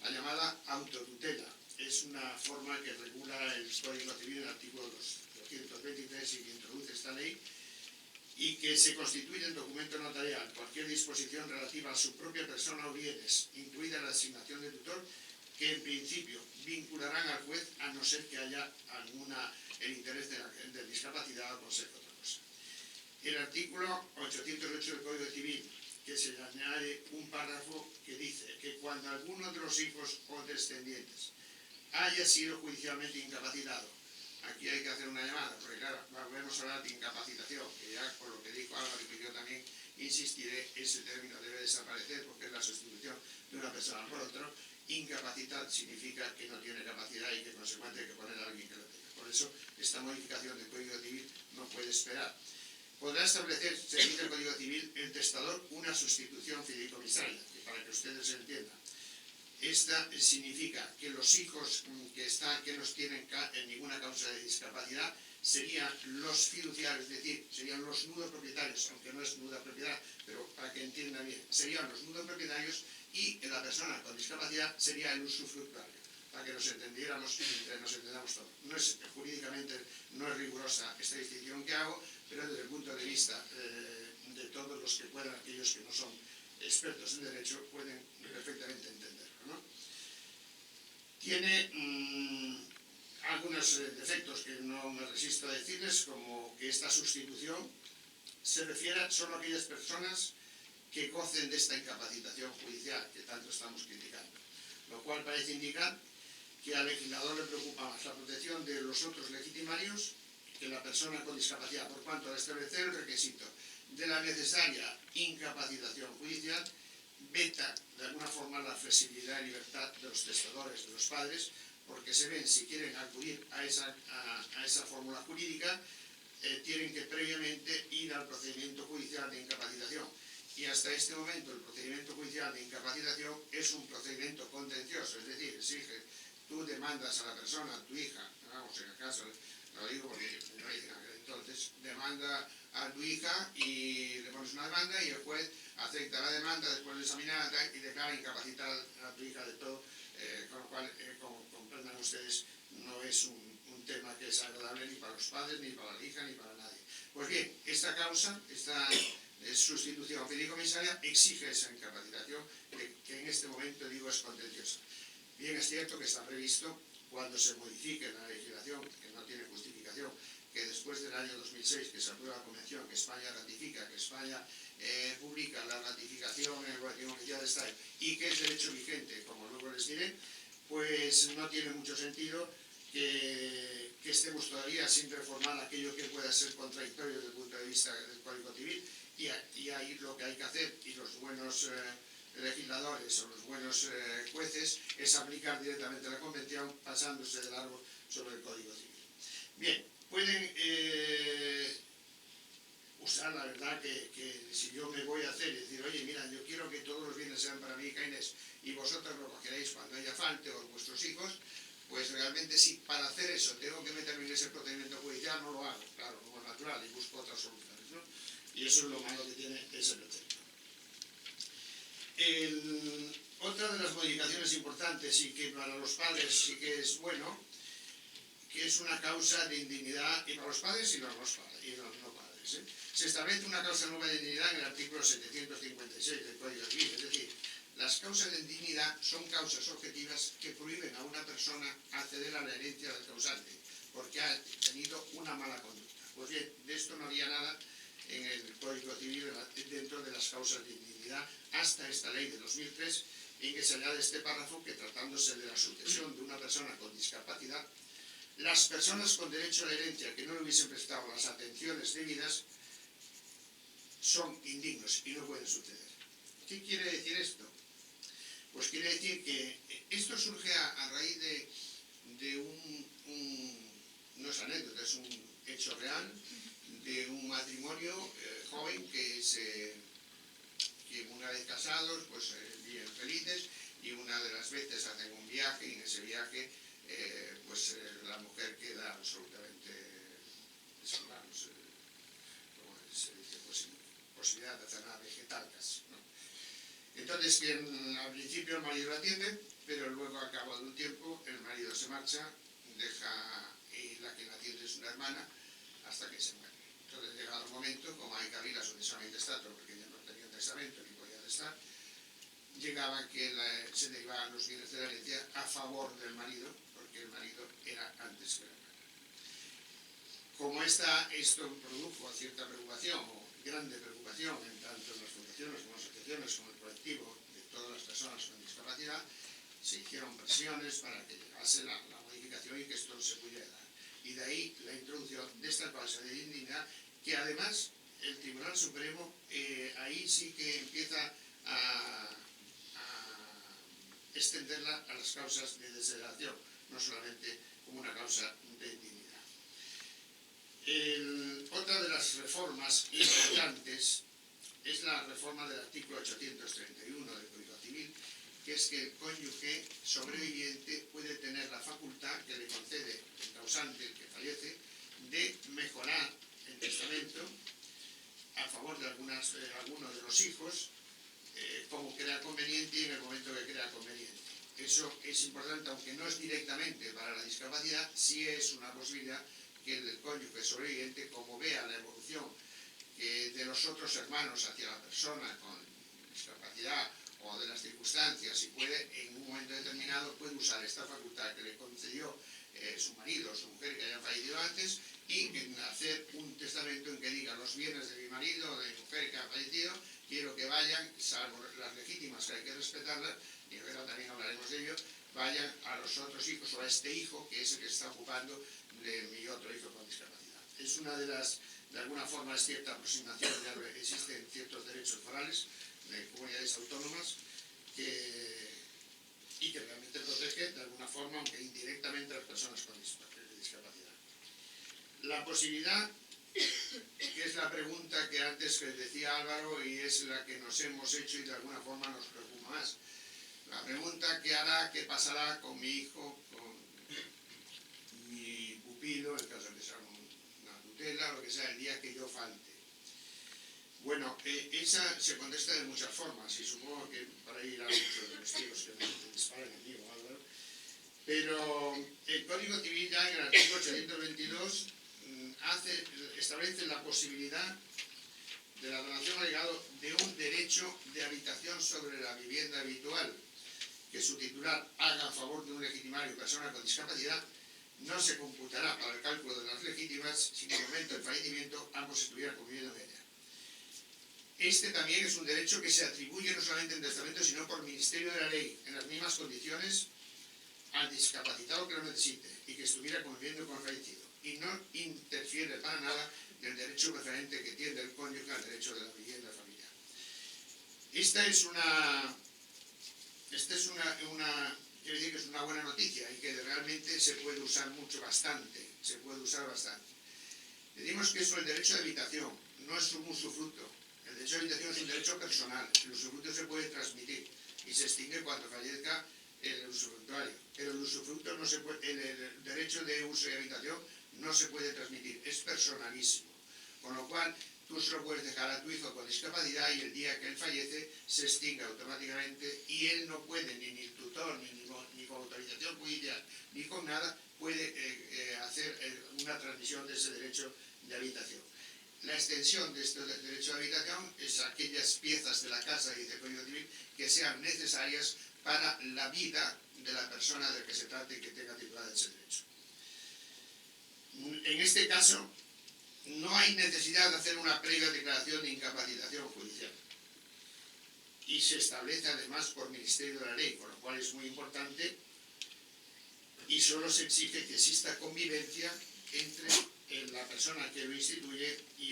La llamada autotutela es una forma que regula el Código Civil en el artículo 223 y que introduce esta ley, y que se constituye en documento notarial cualquier disposición relativa a su propia persona o bienes, incluida la asignación de tutor, que en principio vincularán al juez a no ser que haya el interés del discapacitado o ser otra cosa. El artículo 808 del Código Civil, que se le añade un párrafo que dice que cuando alguno de los hijos o descendientes haya sido judicialmente incapacitado, aquí hay que hacer una llamada, porque claro, volvemos a hablar de incapacitación, que ya por lo que dijo Álvaro y que yo también insistiré, ese término debe desaparecer porque es la sustitución de una persona por otra. Incapacidad significa que no tiene capacidad y que consecuentemente hay que poner a alguien que lo tenga. Por eso esta modificación del Código Civil no puede esperar. Podrá establecer, según el Código Civil, el testador una sustitución fideicomisaria, que para que ustedes entiendan. Esta significa que los hijos que no tienen ninguna causa de discapacidad serían los fiduciarios, es decir, serían los nudos propietarios, aunque no es nuda propiedad, pero para que entiendan bien, serían los nudos propietarios, y la persona con discapacidad sería el usufructuario, para que nos entendamos todos. Jurídicamente no es rigurosa esta distinción que hago, pero desde el punto de vista de todos los que puedan, aquellos que no son expertos en derecho, pueden perfectamente entenderlo, ¿no? Tiene algunos defectos que no me resisto a decirles, como que esta sustitución se refiere solo a aquellas personas que gocen de esta incapacitación judicial que tanto estamos criticando, lo cual parece indicar que al legislador le preocupa más la protección de los otros legitimarios que la persona con discapacidad, por cuanto al establecer el requisito de la necesaria incapacitación judicial, veta de alguna forma la flexibilidad y libertad de los testadores, de los padres, porque se ven, si quieren acudir a esa fórmula jurídica, tienen que previamente ir al procedimiento judicial de incapacitación. Y hasta este momento el procedimiento judicial de incapacitación es un procedimiento contencioso, es decir, exige, tú demandas a la persona, a tu hija, vamos, en el caso, lo digo porque no hay nada, entonces demanda a tu hija y le pones una demanda y el juez acepta la demanda después de examinarla y declara incapacitar a tu hija de todo, con lo cual, como comprendan ustedes, no es un tema que es agradable ni para los padres, ni para la hija, ni para nadie. Pues bien, esta causa, esta sustitución fideicomisaria exige esa incapacitación que en este momento digo es contenciosa. Bien es cierto que está previsto cuando se modifique la legislación, que no tiene justificación, que después del año 2006 que se aprueba la convención, que España ratifica, que España publica la ratificación en el Boletín Oficial de Estado y que es derecho vigente, como luego les diré, pues no tiene mucho sentido que estemos todavía sin reformar aquello que pueda ser contradictorio desde el punto de vista del Código Civil y ahí lo que hay que hacer, y los buenos legisladores o los buenos jueces, es aplicar directamente la Convención pasándose de largo sobre el Código Civil. Bien, pueden usar, la verdad, que si yo me voy a hacer y decir, oye, mira, yo quiero que todos los bienes sean para mí, Inés, y vosotros lo cogeréis cuando haya falte o vuestros hijos, pues realmente sí, para hacer eso tengo que meterme en ese procedimiento judicial, no lo hago, claro, como es natural, y busco otras soluciones, ¿no? Y eso es lo malo que tiene ese precepto. Otra de las modificaciones importantes y que para los padres sí que es bueno, que es una causa de indignidad y para los padres y los no padres, ¿eh? Se establece una causa nueva de indignidad en el artículo 756 del Código Civil, es decir, las causas de indignidad son causas objetivas que prohíben a una persona acceder a la herencia del causante porque ha tenido una mala conducta. Pues bien, de esto no había nada en el Código Civil dentro de las causas de indignidad hasta esta ley de 2003 en que se añade este párrafo que, tratándose de la sucesión de una persona con discapacidad, las personas con derecho a la herencia que no le hubiesen prestado las atenciones debidas son indignos y no pueden suceder. ¿Qué quiere decir esto? Pues quiere decir que esto surge a raíz de no es anécdota, es un hecho real, de un matrimonio joven que una vez casados, pues viven felices y una de las veces hacen un viaje y en ese viaje pues la mujer queda absolutamente, vamos, como se dice, pues sin posibilidad de hacer nada, vegetal casi, ¿no? Entonces, al principio el marido la atiende, pero luego, a cabo de un tiempo, el marido se marcha, deja, y la que la atiende es una hermana, hasta que se muere. Entonces, llegado el momento, como hay que abrir a su testamento estatal, porque ella no tenía testamento ni podía testar, llegaba que se derivaban los bienes de la herencia a favor del marido, porque el marido era antes que la hermana. Como esto produjo cierta preocupación, o grande preocupación, en tanto en las fundaciones como en las asociaciones, como el colectivo de todas las personas con discapacidad, se hicieron presiones para que llegase la modificación y que esto se pudiera dar. Y de ahí la introducción de esta causa de indignidad, que además el Tribunal Supremo ahí sí que empieza a extenderla a las causas de desheredación, no solamente como una causa de indignidad. Otra de las reformas importantes es la reforma del artículo 831 del Código Civil, que es que el cónyuge sobreviviente puede tener la facultad que le concede el causante, el que fallece, de mejorar el testamento a favor de alguno de los hijos, como crea conveniente y en el momento que crea conveniente. Eso es importante, aunque no es directamente para la discapacidad, sí es una posibilidad que el cónyuge sobreviviente, como vea la evolución de los otros hermanos hacia la persona con discapacidad o de las circunstancias, y puede, en un momento determinado, puede usar esta facultad que le concedió su marido o su mujer que hayan fallecido antes, y en hacer un testamento en que diga los bienes de mi marido o de mi mujer que ha fallecido, quiero que vayan, salvo las legítimas que hay que respetarlas, y ahora también hablaremos de ello, vayan a los otros hijos o a este hijo que es el que está ocupando de mi otro hijo con discapacidad. Es una de las, de alguna forma es cierta aproximación, ya existen ciertos derechos forales de comunidades autónomas y que realmente protege de alguna forma, aunque indirectamente, a las personas con discapacidad. La posibilidad, que es la pregunta que antes que decía Álvaro y es la que nos hemos hecho y de alguna forma nos preocupa más. La pregunta que hará, qué pasará con mi hijo, con mi pupilo, en caso de que sea una tutela, lo que sea, el día que yo falte. Bueno, esa se contesta de muchas formas y supongo que para ir a muchos de los testigos que me disparen en mí, Álvaro. Pero el Código Civil ya en el artículo 822 establece la posibilidad de la donación al legado de un derecho de habitación sobre la vivienda habitual que su titular haga a favor de un legitimario persona con discapacidad, no se computará para el cálculo de las legítimas si en el momento del fallecimiento ambos estuvieran conviviendo en ella. Este también es un derecho que se atribuye no solamente en testamento, sino por ministerio de la ley, en las mismas condiciones al discapacitado que lo necesite y que estuviera conviviendo con el fallecido, y no interfiere para nada del derecho preferente que tiene el cónyuge al derecho de la vivienda familiar. Esta es una quiero decir que es una buena noticia y que realmente se puede usar bastante, se puede usar bastante. Decimos que eso, el derecho de habitación, no es un usufructo. El derecho de habitación es un derecho personal. El usufructo se puede transmitir y se extingue cuando fallezca el usufructuario. Pero el usufructo no se puede, el derecho de uso y habitación no se puede transmitir, es personalísimo. Con lo cual, tú se lo puedes dejar a tu hijo con discapacidad y el día que él fallece se extingue automáticamente y él no puede, ni el tutor, ni con autorización judicial, ni con nada, puede hacer una transmisión de ese derecho de habitación. La extensión de este derecho de habitación es aquellas piezas de la casa, dice el Código Civil, que sean necesarias para la vida de la persona de la que se trate y que tenga titulada ese derecho. En este caso, no hay necesidad de hacer una previa declaración de incapacitación judicial. Y se establece además por ministerio de la ley, con lo cual es muy importante, y solo se exige que exista convivencia entre la persona que lo instituye y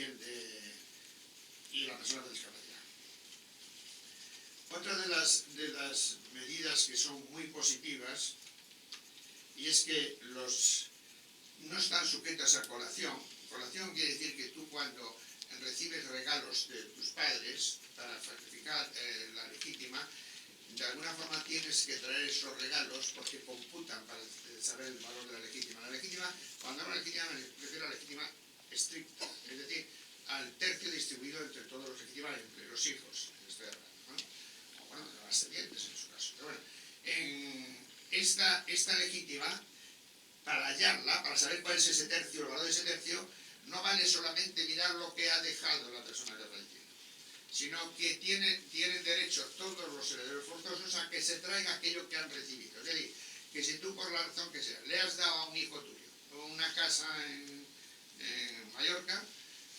la persona con discapacidad. Otra de las medidas que son muy positivas, y es que no están sujetas a colación. Colación quiere decir que tú cuando recibes regalos de tus padres para certificar la legítima, de alguna forma tienes que traer esos regalos porque computan para saber el valor de la legítima. La legítima, cuando hablo de legítima, me refiero a la legítima estricta, es decir, al tercio distribuido entre todos los legítimos, entre los hijos, estoy hablando, ¿no? O bueno, los ascendientes en su caso. Pero bueno, en esta legítima, para hallarla, para saber cuál es ese tercio, el valor de ese tercio, no vale solamente mirar lo que ha dejado la persona que ha fallecido, sino que tienen derecho todos los herederos forzosos a que se traiga aquello que han recibido. Es decir, que si tú por la razón que sea le has dado a un hijo tuyo una casa en Mallorca,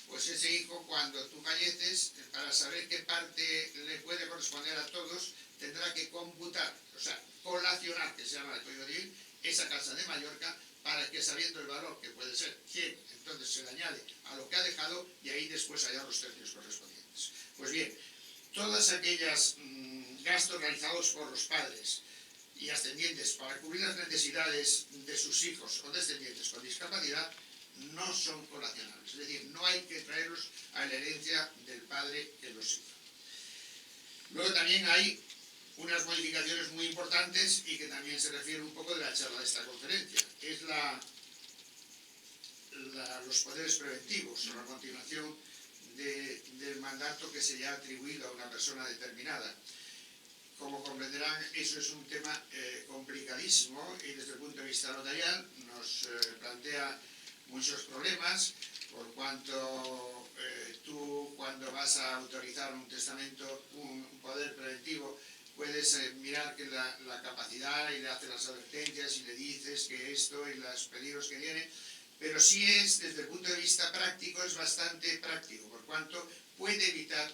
pues ese hijo cuando tú falleces, para saber qué parte le puede corresponder a todos, tendrá que computar, o sea, colacionar, que se llama el Código Civil, esa casa de Mallorca, para que sabiendo el valor, que puede ser 100, entonces se le añade a lo que ha dejado y ahí después haya los tercios correspondientes. Pues bien, todas aquellas gastos realizados por los padres y ascendientes para cubrir las necesidades de sus hijos o descendientes con discapacidad no son colacionables, es decir, no hay que traerlos a la herencia del padre que los hizo. Luego también hay unas modificaciones muy importantes y que también se refiere un poco de la charla de esta conferencia, es los poderes preventivos o la continuación del mandato que se le ha atribuido a una persona determinada. Como comprenderán, eso es un tema complicadísimo y desde el punto de vista notarial nos plantea muchos problemas, por cuanto tú cuando vas a autorizar un testamento, un poder preventivo, puedes mirar que la capacidad y le haces las advertencias y le dices que esto y los peligros que tiene, pero sí es, desde el punto de vista práctico, es bastante práctico, por cuanto puede evitar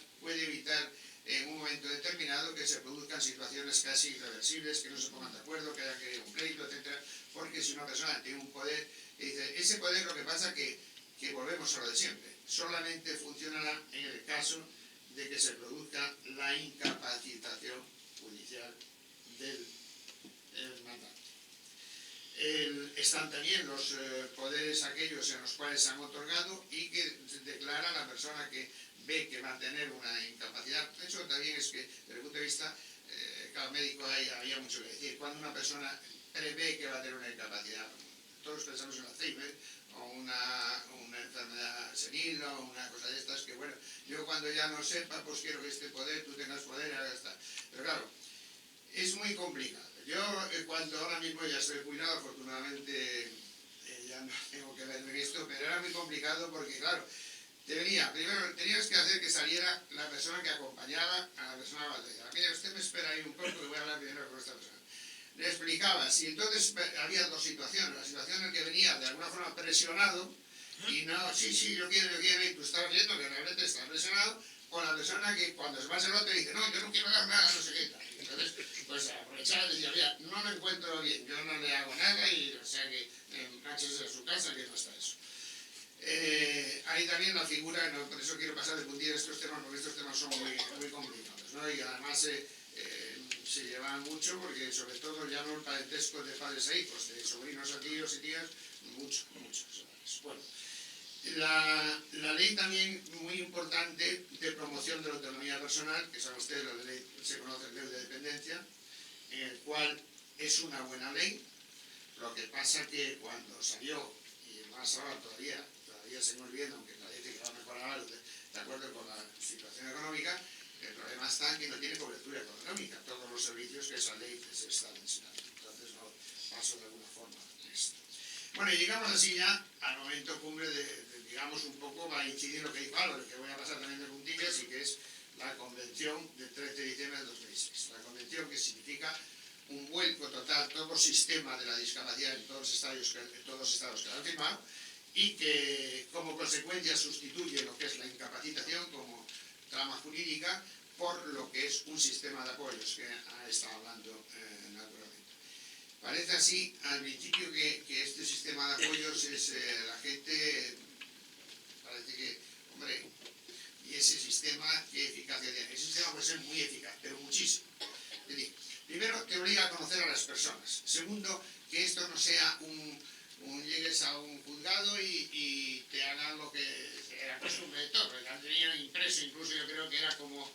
en un momento determinado que se produzcan situaciones casi irreversibles, que no se pongan de acuerdo, que haya que un pleito, etc. Porque si una persona tiene un poder, dice, ese poder lo que pasa que volvemos a lo de siempre, solamente funcionará en el caso de que se produzca la incapacitación judicial del mandante. Están también los poderes aquellos en los cuales se han otorgado y que declara a la persona que ve que va a tener una incapacidad. Eso también es que, desde el punto de vista, cada médico había mucho que decir. Cuando una persona prevé que va a tener una incapacidad, todos pensamos en Alzheimer o una enfermedad senil o una cosa de estas, que bueno, yo cuando ya no sepa, pues quiero que este poder, tú tengas poder, ya está. Pero claro, es muy complicado. Yo, cuando ahora mismo ya estoy jubilado, afortunadamente ya no tengo que ver en esto, pero era muy complicado porque, claro, primero tenías que hacer que saliera la persona que acompañaba a la persona batallada. Mire, usted me espera ahí un poco que voy a hablar primero con esta persona. Le explicaba, si entonces había dos situaciones, la situación en que venía de alguna forma presionado, y no, sí, yo quiero, y tú estabas viendo que realmente está presionado, con la persona que cuando se va a hacer otro dice, no, yo no quiero dar nada, no sé qué tal. Entonces, pues aprovechaba y decía, mira, no me encuentro bien, yo no le hago nada, y o sea que marches a su casa, que no está eso. Hay también la figura, no, por eso quiero pasar de puntilla estos temas, porque estos temas son muy, muy complicados, ¿no? Y además se llevan mucho, porque sobre todo ya no el parentesco de padres a hijos, de sobrinos a tíos y tías, mucho. Bueno, la ley también muy importante de promoción de la autonomía personal, que saben ustedes, la ley se conoce el ley de dependencia, en el cual es una buena ley. Lo que pasa que cuando salió, y más ahora todavía seguimos viendo, aunque la ley dice que va a mejorar algo de acuerdo con la situación económica, el problema está en que no tiene cobertura económica todos los servicios que esa ley se está mencionando. Entonces, no paso de alguna forma esto. Bueno, y llegamos así ya al momento cumbre digamos, un poco va a incidir lo que dijo Álvaro, que voy a pasar también de puntillas, y que es la Convención del 13 de diciembre del 2006. La Convención, que significa un vuelco total, todo sistema de la discapacidad en todos los estados que la han firmado, y que como consecuencia sustituye lo que es la incapacitación como trama jurídica por lo que es un sistema de apoyos, que ha estado hablando naturalmente. Parece así al principio que este sistema de apoyos es la gente, parece que, hombre, y ese sistema, ¿qué eficacia tiene? Ese sistema puede ser muy eficaz, pero muchísimo. Es decir, primero, te obliga a conocer a las personas. Segundo, que esto no sea llegues a un juzgado y te hagan lo que era costumbre de todo, que han tenido impreso, incluso yo creo que era como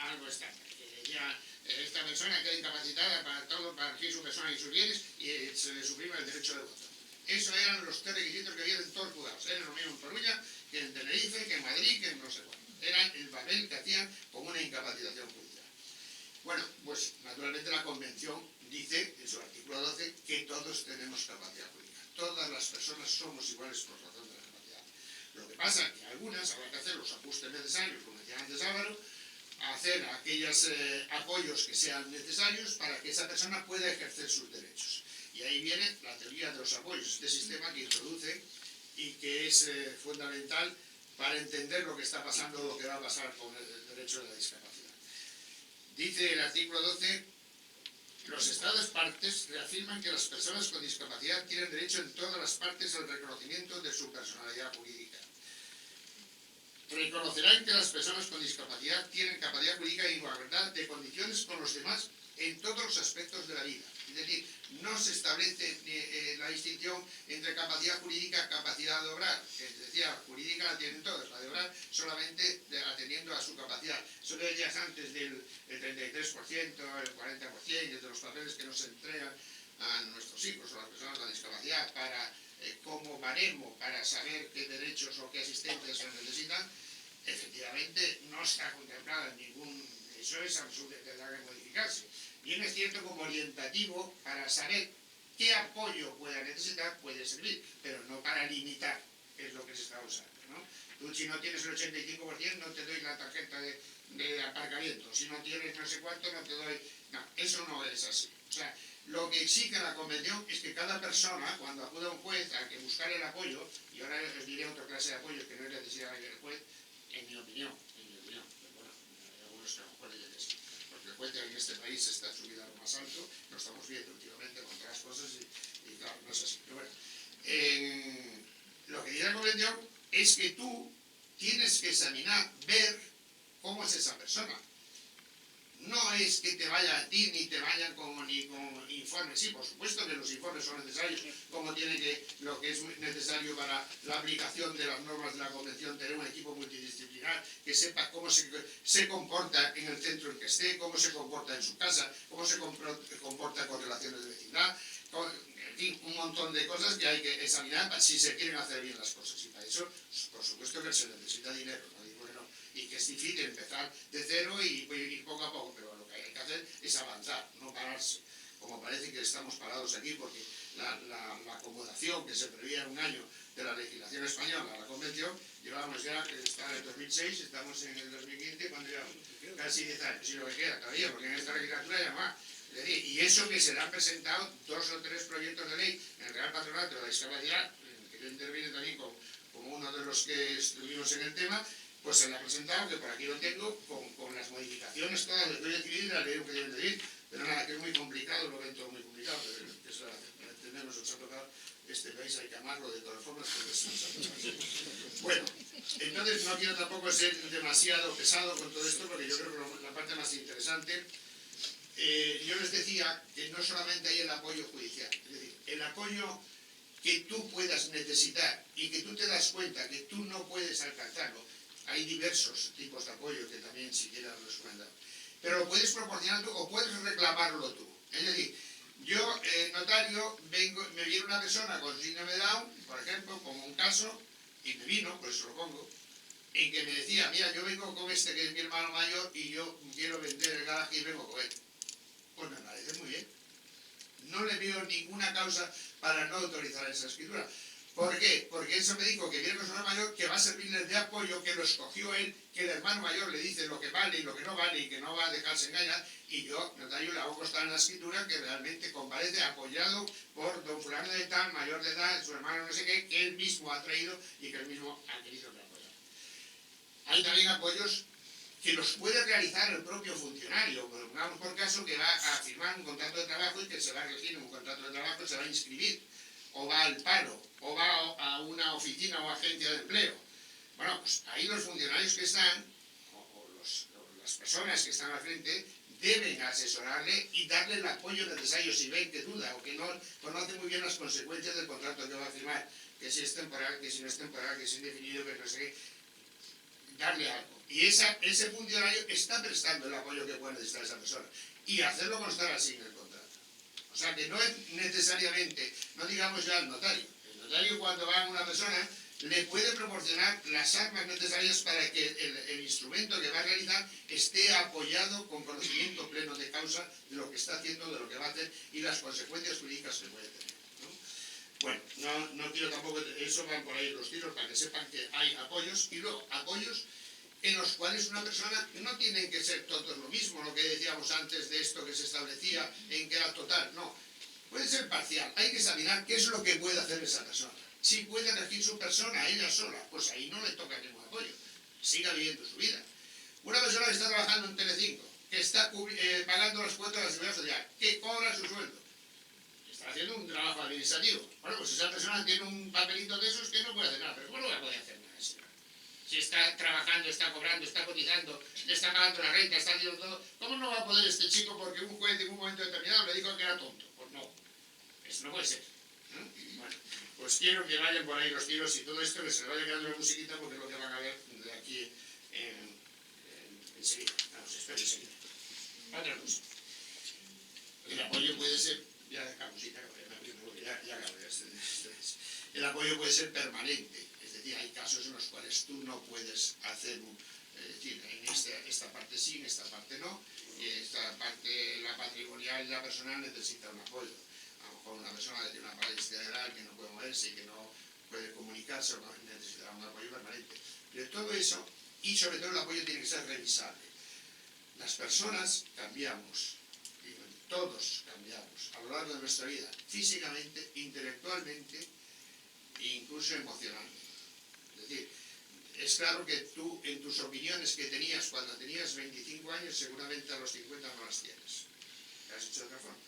algo estándar, que ya esta persona queda incapacitada para todo, para elegir su persona y sus bienes, y se le suprime el derecho de voto. Esos eran los tres requisitos que había en todos los juzgados. Era lo mismo en Coruña, que en Tenerife, que en Madrid, que en no sé cuándo. Era el papel que hacían como una incapacitación judicial. Bueno, pues naturalmente la Convención dice, en su artículo 12, que todos tenemos capacidad jurídica. Todas las personas somos iguales por razón de la capacidad. Lo que pasa es que algunas habrá que hacer los ajustes necesarios, como decía antes Álvaro, hacer aquellos apoyos que sean necesarios para que esa persona pueda ejercer sus derechos. Y ahí viene la teoría de los apoyos, este sistema que introduce y que es fundamental para entender lo que está pasando o lo que va a pasar con el derecho de la discapacidad. Dice el artículo 12, los Estados partes reafirman que las personas con discapacidad tienen derecho en todas las partes al reconocimiento de su personalidad jurídica. Reconocerán que las personas con discapacidad tienen capacidad jurídica en igualdad de condiciones con los demás en todos los aspectos de la vida. Es decir, no se establece la distinción entre capacidad jurídica y capacidad de obrar. Es decir, jurídica la tienen todos, la de obrar solamente atendiendo a su capacidad. Eso lo decías antes del 33%, el 40% de los papeles que nos entregan a nuestros hijos o a las personas con discapacidad para como baremo para saber qué derechos o qué asistencias se necesitan, efectivamente no está contemplado en ningún... Eso es absurdo, tendrá que modificarse. Bien es cierto como orientativo para saber qué apoyo pueda necesitar, puede servir, pero no para limitar, es lo que se está usando. ¿no? Tú si no tienes el 85% no te doy la tarjeta de aparcamiento, si no tienes no sé cuánto no te doy... No, eso no es así. O sea, lo que exige la convención es que cada persona, cuando acude a un juez a que buscar el apoyo, y ahora os diré otra clase de apoyos que no es necesidad del juez, en mi opinión, pero bueno, hay algunos que a lo mejor le dicen que sí, porque el juez en este país está subido a lo más alto, lo estamos viendo últimamente con otras cosas y claro, no es así. Pero bueno, lo que dice la convención es que tú tienes que examinar, ver cómo es esa persona. No es que te vaya a ti ni te vayan ni con informes. Sí, por supuesto que los informes son necesarios, como tiene que, lo que es necesario para la aplicación de las normas de la Convención, tener un equipo multidisciplinar que sepa cómo se comporta en el centro en que esté, cómo se comporta en su casa, cómo se comporta con relaciones de vecindad, en fin, un montón de cosas que hay que examinar si se quieren hacer bien las cosas. Y para eso, por supuesto que se necesita dinero, no digo que no. Y que es difícil empezar de cero y ir poco a poco, pero lo que hay que hacer es avanzar, no pararse, como parece que estamos parados aquí, porque la acomodación que se preveía en un año de la legislación española a la Convención, llevábamos ya, que está en el 2006, estamos en el 2015, cuando llevamos casi 10 años, y lo que queda todavía, porque en esta legislatura ya más. Y eso que se le han presentado 2 o 3 proyectos de ley en el Real Patronato de la Discapacidad, en el que yo interviene también como uno de los que estuvimos en el tema, pues se le ha presentado, que por aquí lo tengo, con las modificaciones todas del Código Civil y la ley que deben de ir, pero nada, que es muy complicado, lo ven todo muy complicado, pero que eso entendemos, nos ha tocado este país, hay que amarlo de todas formas, porque eso nos ha tocado. Bueno, entonces no quiero tampoco ser demasiado pesado con todo esto, porque yo creo que la parte más interesante, yo les decía que no solamente hay el apoyo judicial, es decir, el apoyo que tú puedas necesitar y que tú te das cuenta que tú no puedes alcanzarlo. Hay diversos tipos de apoyo que también siquiera los he mandado. Pero lo puedes proporcionar tú o puedes reclamarlo tú. Es decir, yo, notario, me viene una persona con síndrome de Down, por ejemplo, como un caso, y me vino, por eso lo pongo, en que me decía, mira, yo vengo con este que es mi hermano mayor y yo quiero vender el garaje y vengo con él. Pues me parece muy bien. No le veo ninguna causa para no autorizar esa escritura. ¿Por qué? Porque eso me dijo que viene con su hermano mayor, que va a servirles de apoyo, que lo escogió él, que el hermano mayor le dice lo que vale y lo que no vale y que no va a dejarse engañar, y yo, notario, le hago constar en la escritura que realmente comparece apoyado por don fulano de tal, mayor de edad, su hermano no sé qué, que él mismo ha traído y que él mismo ha querido que apoyara. Hay también apoyos que los puede realizar el propio funcionario, pongamos por caso que va a firmar un contrato de trabajo y que se va a regir en un contrato de trabajo y se va a inscribir, o va al paro, o va a una oficina o agencia de empleo. Bueno, pues ahí los funcionarios que están, o las personas que están al frente, deben asesorarle y darle el apoyo necesario si ven que duda o que no conoce muy bien las consecuencias del contrato que va a firmar, que si es temporal, que si no es temporal, que si es indefinido, que no sé qué, darle algo. Y ese funcionario está prestando el apoyo que puede necesitar esa persona y hacerlo constar así en el contrato. O sea que no es necesariamente, no digamos ya el notario. El notario cuando va a una persona le puede proporcionar las armas necesarias para que el instrumento que va a realizar esté apoyado con conocimiento pleno de causa de lo que está haciendo, de lo que va a hacer y las consecuencias jurídicas que puede tener, ¿no? Bueno, no quiero tampoco, eso van por ahí los tiros para que sepan que hay apoyos y luego apoyos en los cuales una persona no tiene que ser todos lo mismo, lo que decíamos antes de esto que se establecía en que era total, no, puede ser parcial, hay que examinar qué es lo que puede hacer esa persona. Si puede elegir su persona, ella sola, pues ahí no le toca ningún apoyo, siga viviendo su vida. Una persona que está trabajando en Telecinco, que está pagando las cuotas de la Seguridad Social, que cobra su sueldo, está haciendo un trabajo administrativo, bueno, pues esa persona tiene un papelito de esos que no puede hacer nada, pero ¿cómo no va a poder hacer nada? Si está trabajando, está cobrando, está cotizando, le está pagando la renta, está haciendo todo, ¿cómo no va a poder este chico porque un juez en un momento determinado le dijo que era tonto? Pues no, eso no puede ser, ¿no? Bueno, pues quiero que vayan por ahí los tiros y todo esto, que se le vaya quedando la musiquita porque es lo que van a ver de aquí enseguida. Vamos, espero enseguida. Otra cosa. El apoyo puede ser, ya acabo, sí, ya acabo, el apoyo puede ser permanente. Y hay casos en los cuales tú no puedes hacer es decir, en esta parte sí, en esta parte no, y esta parte, la patrimonial y la personal necesita un apoyo. A lo mejor una persona tiene una parálisis cerebral que no puede moverse y que no puede comunicarse o necesitará un apoyo permanente. De todo eso, y sobre todo el apoyo tiene que ser revisable. Las personas cambiamos, todos cambiamos a lo largo de nuestra vida, físicamente, intelectualmente e incluso emocionalmente. Es decir, es claro que tú, en tus opiniones que tenías cuando tenías 25 años, seguramente a los 50 no las tienes. ¿Las has hecho de otra forma?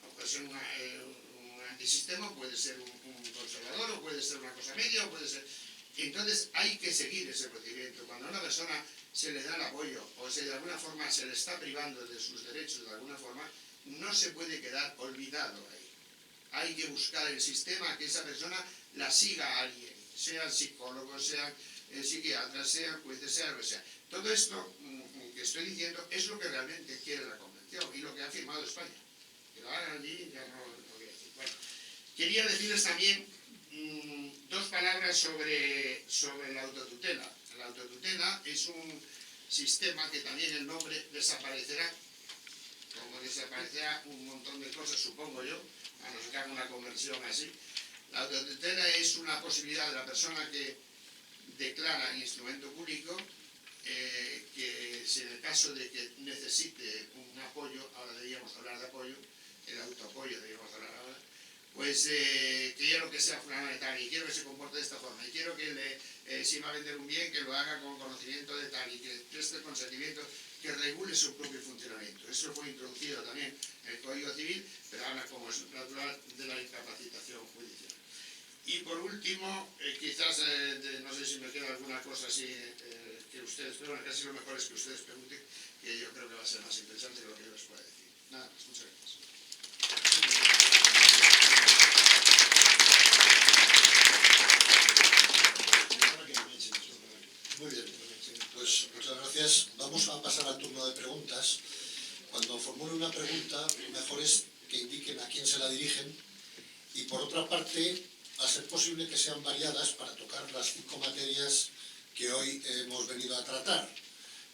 O puede ser un antisistema, puede ser un conservador, o puede ser una cosa media, o puede ser... Entonces hay que seguir ese procedimiento. Cuando a una persona se le da el apoyo, o si de alguna forma se le está privando de sus derechos, de alguna forma, no se puede quedar olvidado ahí. Hay que buscar el sistema que esa persona la siga a alguien, sean psicólogos, sean psiquiatras, sean jueces, sea lo que sea. Todo esto que estoy diciendo es lo que realmente quiere la Convención y lo que ha firmado España. Que lo hagan allí, ya no lo voy a decir. Bueno, quería decirles también dos palabras sobre la autotutela. La autotutela es un sistema que también el nombre desaparecerá, como desaparecerá un montón de cosas, supongo yo, a no ser que haga una conversión así. La autotutela es una posibilidad de la persona que declara instrumento público que si en el caso de que necesite un apoyo, ahora deberíamos hablar de apoyo, el autoapoyo deberíamos hablar ahora, pues quiero que sea fundamental y quiero que se comporte de esta forma y quiero que si va a vender un bien que lo haga con conocimiento de tal y que preste el consentimiento, que regule su propio funcionamiento. Eso fue introducido también en el Código Civil, pero habla como es natural de la incapacitación judicial. Y por último, quizás, no sé si me queda alguna cosa así que ustedes, pero bueno, casi lo mejor es que ustedes pregunten, que yo creo que va a ser más interesante de lo que yo les pueda decir. Nada más, muchas gracias. Muy bien, pues muchas gracias. Vamos a pasar al turno de preguntas. Cuando formule una pregunta, lo mejor es que indiquen a quién se la dirigen y, por otra parte, a ser posible que sean variadas para tocar las 5 materias que hoy hemos venido a tratar.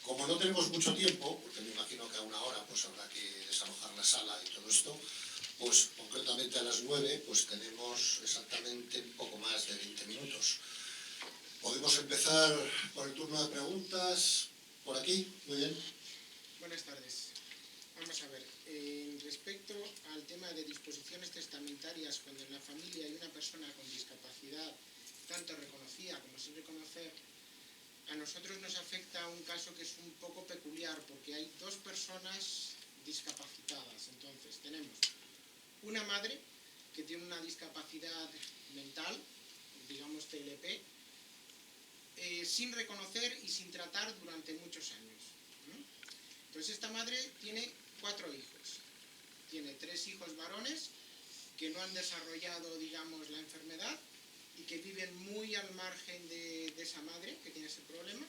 Como no tenemos mucho tiempo, porque me imagino que a una hora pues habrá que desalojar la sala y todo esto, pues concretamente a las 9 pues tenemos exactamente un poco más de 20 minutos. Podemos empezar por el turno de preguntas. Por aquí, muy bien. Buenas tardes. Vamos a ver, respecto al tema de disposiciones testamentarias, cuando en la familia hay una persona con discapacidad, tanto reconocida como sin reconocer, a nosotros nos afecta un caso que es un poco peculiar, porque hay 2 personas discapacitadas. Entonces, tenemos una madre que tiene una discapacidad mental, digamos TLP, sin reconocer y sin tratar durante muchos años. Entonces esta madre tiene 4 hijos. Tiene 3 hijos varones que no han desarrollado, digamos, la enfermedad y que viven muy al margen de esa madre que tiene ese problema.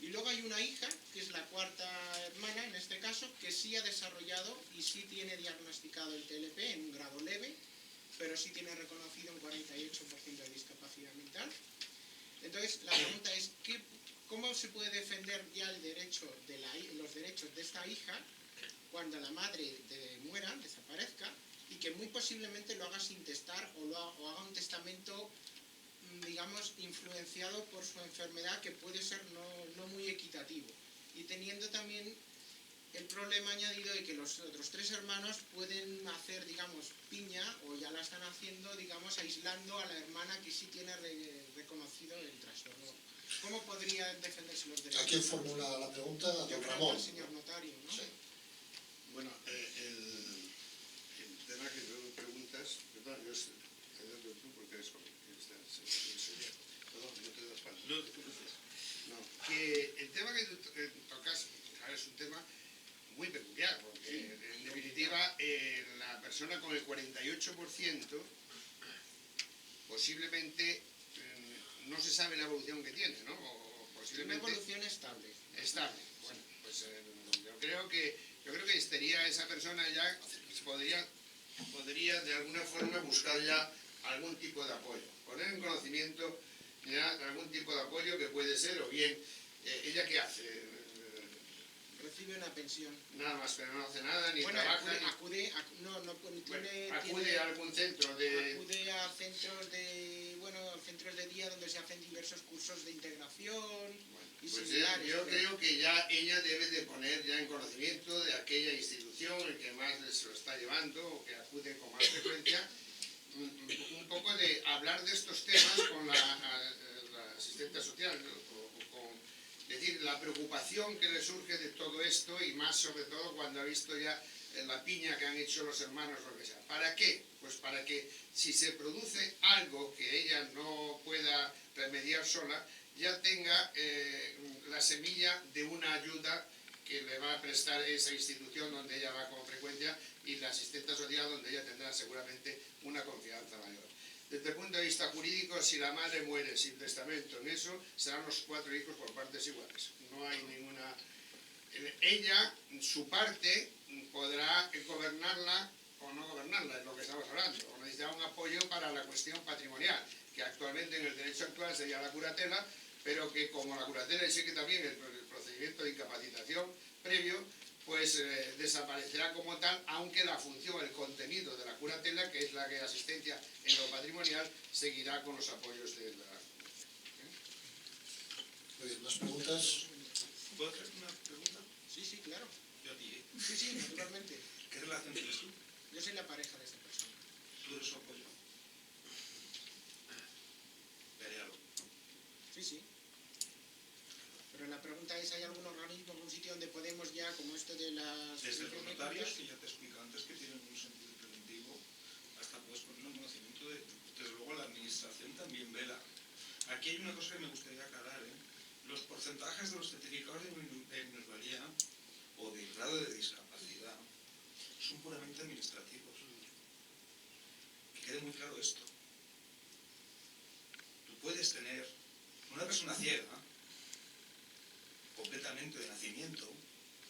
Y luego hay una hija, que es la 4ª hermana en este caso, que sí ha desarrollado y sí tiene diagnosticado el TLP en un grado leve, pero sí tiene reconocido un 48% de discapacidad mental. Entonces, la pregunta es, ¿cómo se puede defender ya el derecho los derechos de esta hija cuando la madre muera, desaparezca, y que muy posiblemente lo haga sin testar o haga un testamento, digamos, influenciado por su enfermedad, que puede ser no muy equitativo? Y teniendo también el problema añadido de que los otros 3 hermanos pueden hacer, digamos, piña, o ya la están haciendo, digamos, aislando a la hermana que sí tiene reconocido el trastorno. ¿Cómo podría defenderse los derechos? ¿A quién formula la pregunta? A don Ramón. Al señor notario, ¿no? Sí. Bueno, el tema que tú preguntas, perdón, yo te doy tú porque eres conmigo. Perdón, no te das paso. No, que el tema que tú tocas, claro, es un tema muy peculiar, porque en definitiva la persona con el 48% posiblemente no se sabe la evolución que tiene, ¿no? O posiblemente una evolución estable. Estable. Bueno, pues yo creo que estaría esa persona ya, podría de alguna forma buscar ya algún tipo de apoyo, poner en conocimiento ya algún tipo de apoyo que puede ser, o bien, ¿ella qué hace? Recibe una pensión. Nada más, pero no hace nada, ni Bueno, trabaja, acude a algún centro de... Acude a centros de día donde se hacen diversos cursos de integración y Pues similares. yo creo que ya ella debe de poner ya en conocimiento de aquella institución el que más se lo está llevando o que acude con más frecuencia, un poco de hablar de estos temas con la asistente social, es decir, la preocupación que le surge de todo esto y más sobre todo cuando ha visto ya la piña que han hecho los hermanos, lo que sea. ¿Para qué? Pues para que si se produce algo que ella no pueda remediar sola, ya tenga la semilla de una ayuda que le va a prestar esa institución donde ella va con frecuencia y la asistente social donde ella tendrá seguramente una confianza mayor. Desde el punto de vista jurídico, si la madre muere sin testamento en eso, serán los 4 hijos por partes iguales. No hay ninguna... Ella, su parte, podrá gobernarla o no gobernarla, es lo que estamos hablando. O necesita un apoyo para la cuestión patrimonial, que actualmente en el derecho actual sería la curatela, pero que como la curatela exige también el procedimiento de incapacitación previo, pues desaparecerá como tal, aunque la función, el contenido de la curatela, que es la que asistencia en lo patrimonial, seguirá con los apoyos de la... Muy bien, ¿más preguntas? ¿Puedo hacer una pregunta? Sí, claro. Yo a ti, ¿eh? Sí, naturalmente. ¿Qué relación tienes tú? Yo soy la pareja de esta persona. ¿Tú eres su apoyo? Pelealo. Sí. Pero la pregunta es, ¿hay algún organismo, algún sitio donde podemos ya, como esto de las... Desde los notarios, que ya te explico antes, que tienen un sentido preventivo, hasta puedes ponerlo en conocimiento de... Desde luego la administración también vela. Aquí hay una cosa que me gustaría aclarar, ¿eh? Los porcentajes de los certificados de minusvalía o de grado de discapacidad son puramente administrativos. Que quede muy claro esto. Tú puedes tener una persona ciega, completamente de nacimiento,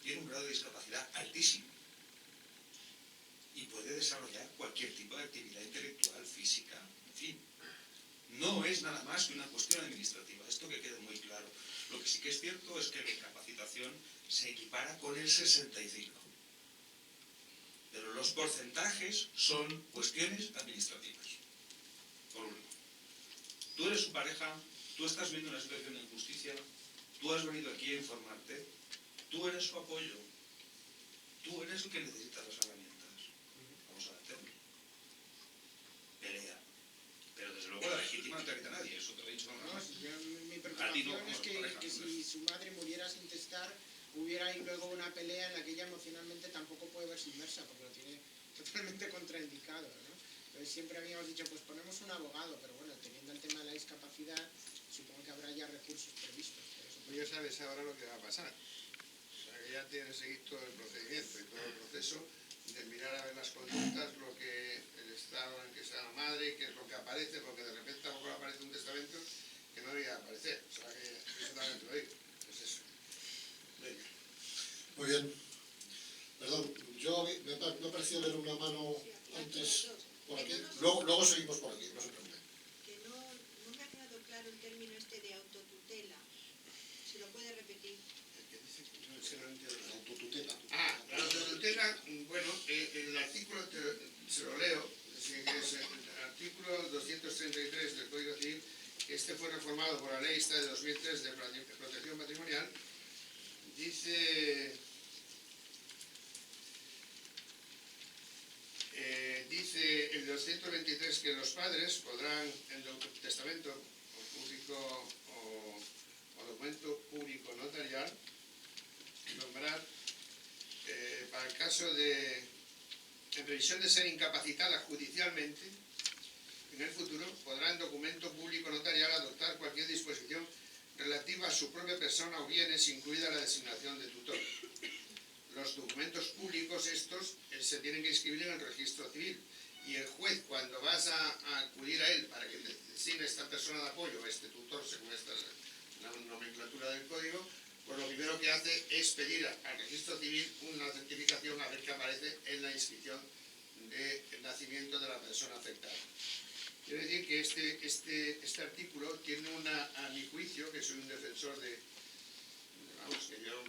tiene un grado de discapacidad altísimo y puede desarrollar cualquier tipo de actividad intelectual, física, en fin. No es nada más que una cuestión administrativa, esto que quede muy claro. Lo que sí que es cierto es que la incapacitación se equipara con el 65. Pero los porcentajes son cuestiones administrativas. Por un lado. Tú eres su pareja, tú estás viendo una situación de injusticia, tú has venido aquí a informarte, tú eres su apoyo, tú eres el que necesita las herramientas. Vamos a hacerlo. Pelea. Pero desde luego la legítima no te quita a nadie, eso te lo he dicho No, más. mi preocupación no, es que si su madre muriera sin testar, hubiera ahí luego una pelea en la que ella emocionalmente tampoco puede verse inmersa, porque lo tiene totalmente contraindicado, ¿no? Entonces siempre habíamos dicho, pues ponemos un abogado, pero bueno, teniendo el tema de la discapacidad, supongo que habrá ya recursos previstos. Pues ya sabes ahora lo que va a pasar. O sea, que ya tienes que seguir todo el procedimiento y todo el proceso de mirar a ver las conductas, lo que el estado en que está la madre, qué es lo que aparece, porque de repente a lo mejor aparece un testamento que no debía aparecer. O sea, que eso también te lo digo. Es eso. Venga. Muy bien. Perdón, me ha parecido ver una mano antes por aquí. Luego seguimos por aquí, no se preocupen. Que no me ha quedado claro el término este de autotutela. ¿Se lo puede repetir? Autotutela. La autotutela, bueno, el artículo, se lo leo, es el artículo 233 del Código Civil, este fue reformado por la ley esta de 2003 de protección patrimonial, dice el 223 que los padres podrán, en testamento o público o documento público notarial, nombrar para el caso de, en previsión de ser incapacitada judicialmente, en el futuro podrá en documento público notarial adoptar cualquier disposición relativa a su propia persona o bienes, incluida la designación de tutor. Los documentos públicos estos se tienen que inscribir en el registro civil y el juez, cuando vas a acudir a él para que te designe esta persona de apoyo, este tutor, según esta la nomenclatura del código, pues lo primero que hace es pedir al registro civil una certificación a ver qué aparece en la inscripción del nacimiento de la persona afectada. Quiero decir que este artículo tiene a mi juicio, que soy un defensor de vamos, que yo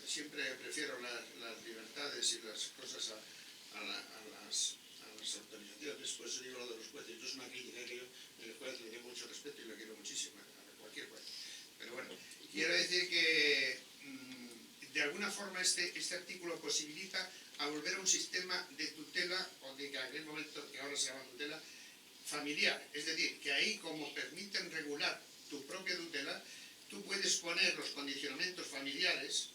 siempre prefiero las libertades y las cosas a las autorizaciones. Por eso digo lo de los jueces. Esto es una crítica que yo el juez le tengo mucho respeto y le quiero muchísimo, a cualquier juez. Pero bueno, quiero decir que de alguna forma este artículo posibilita a volver a un sistema de tutela, o de que en aquel momento, que ahora se llama tutela, familiar. Es decir, que ahí, como permiten regular tu propia tutela, tú puedes poner los condicionamientos familiares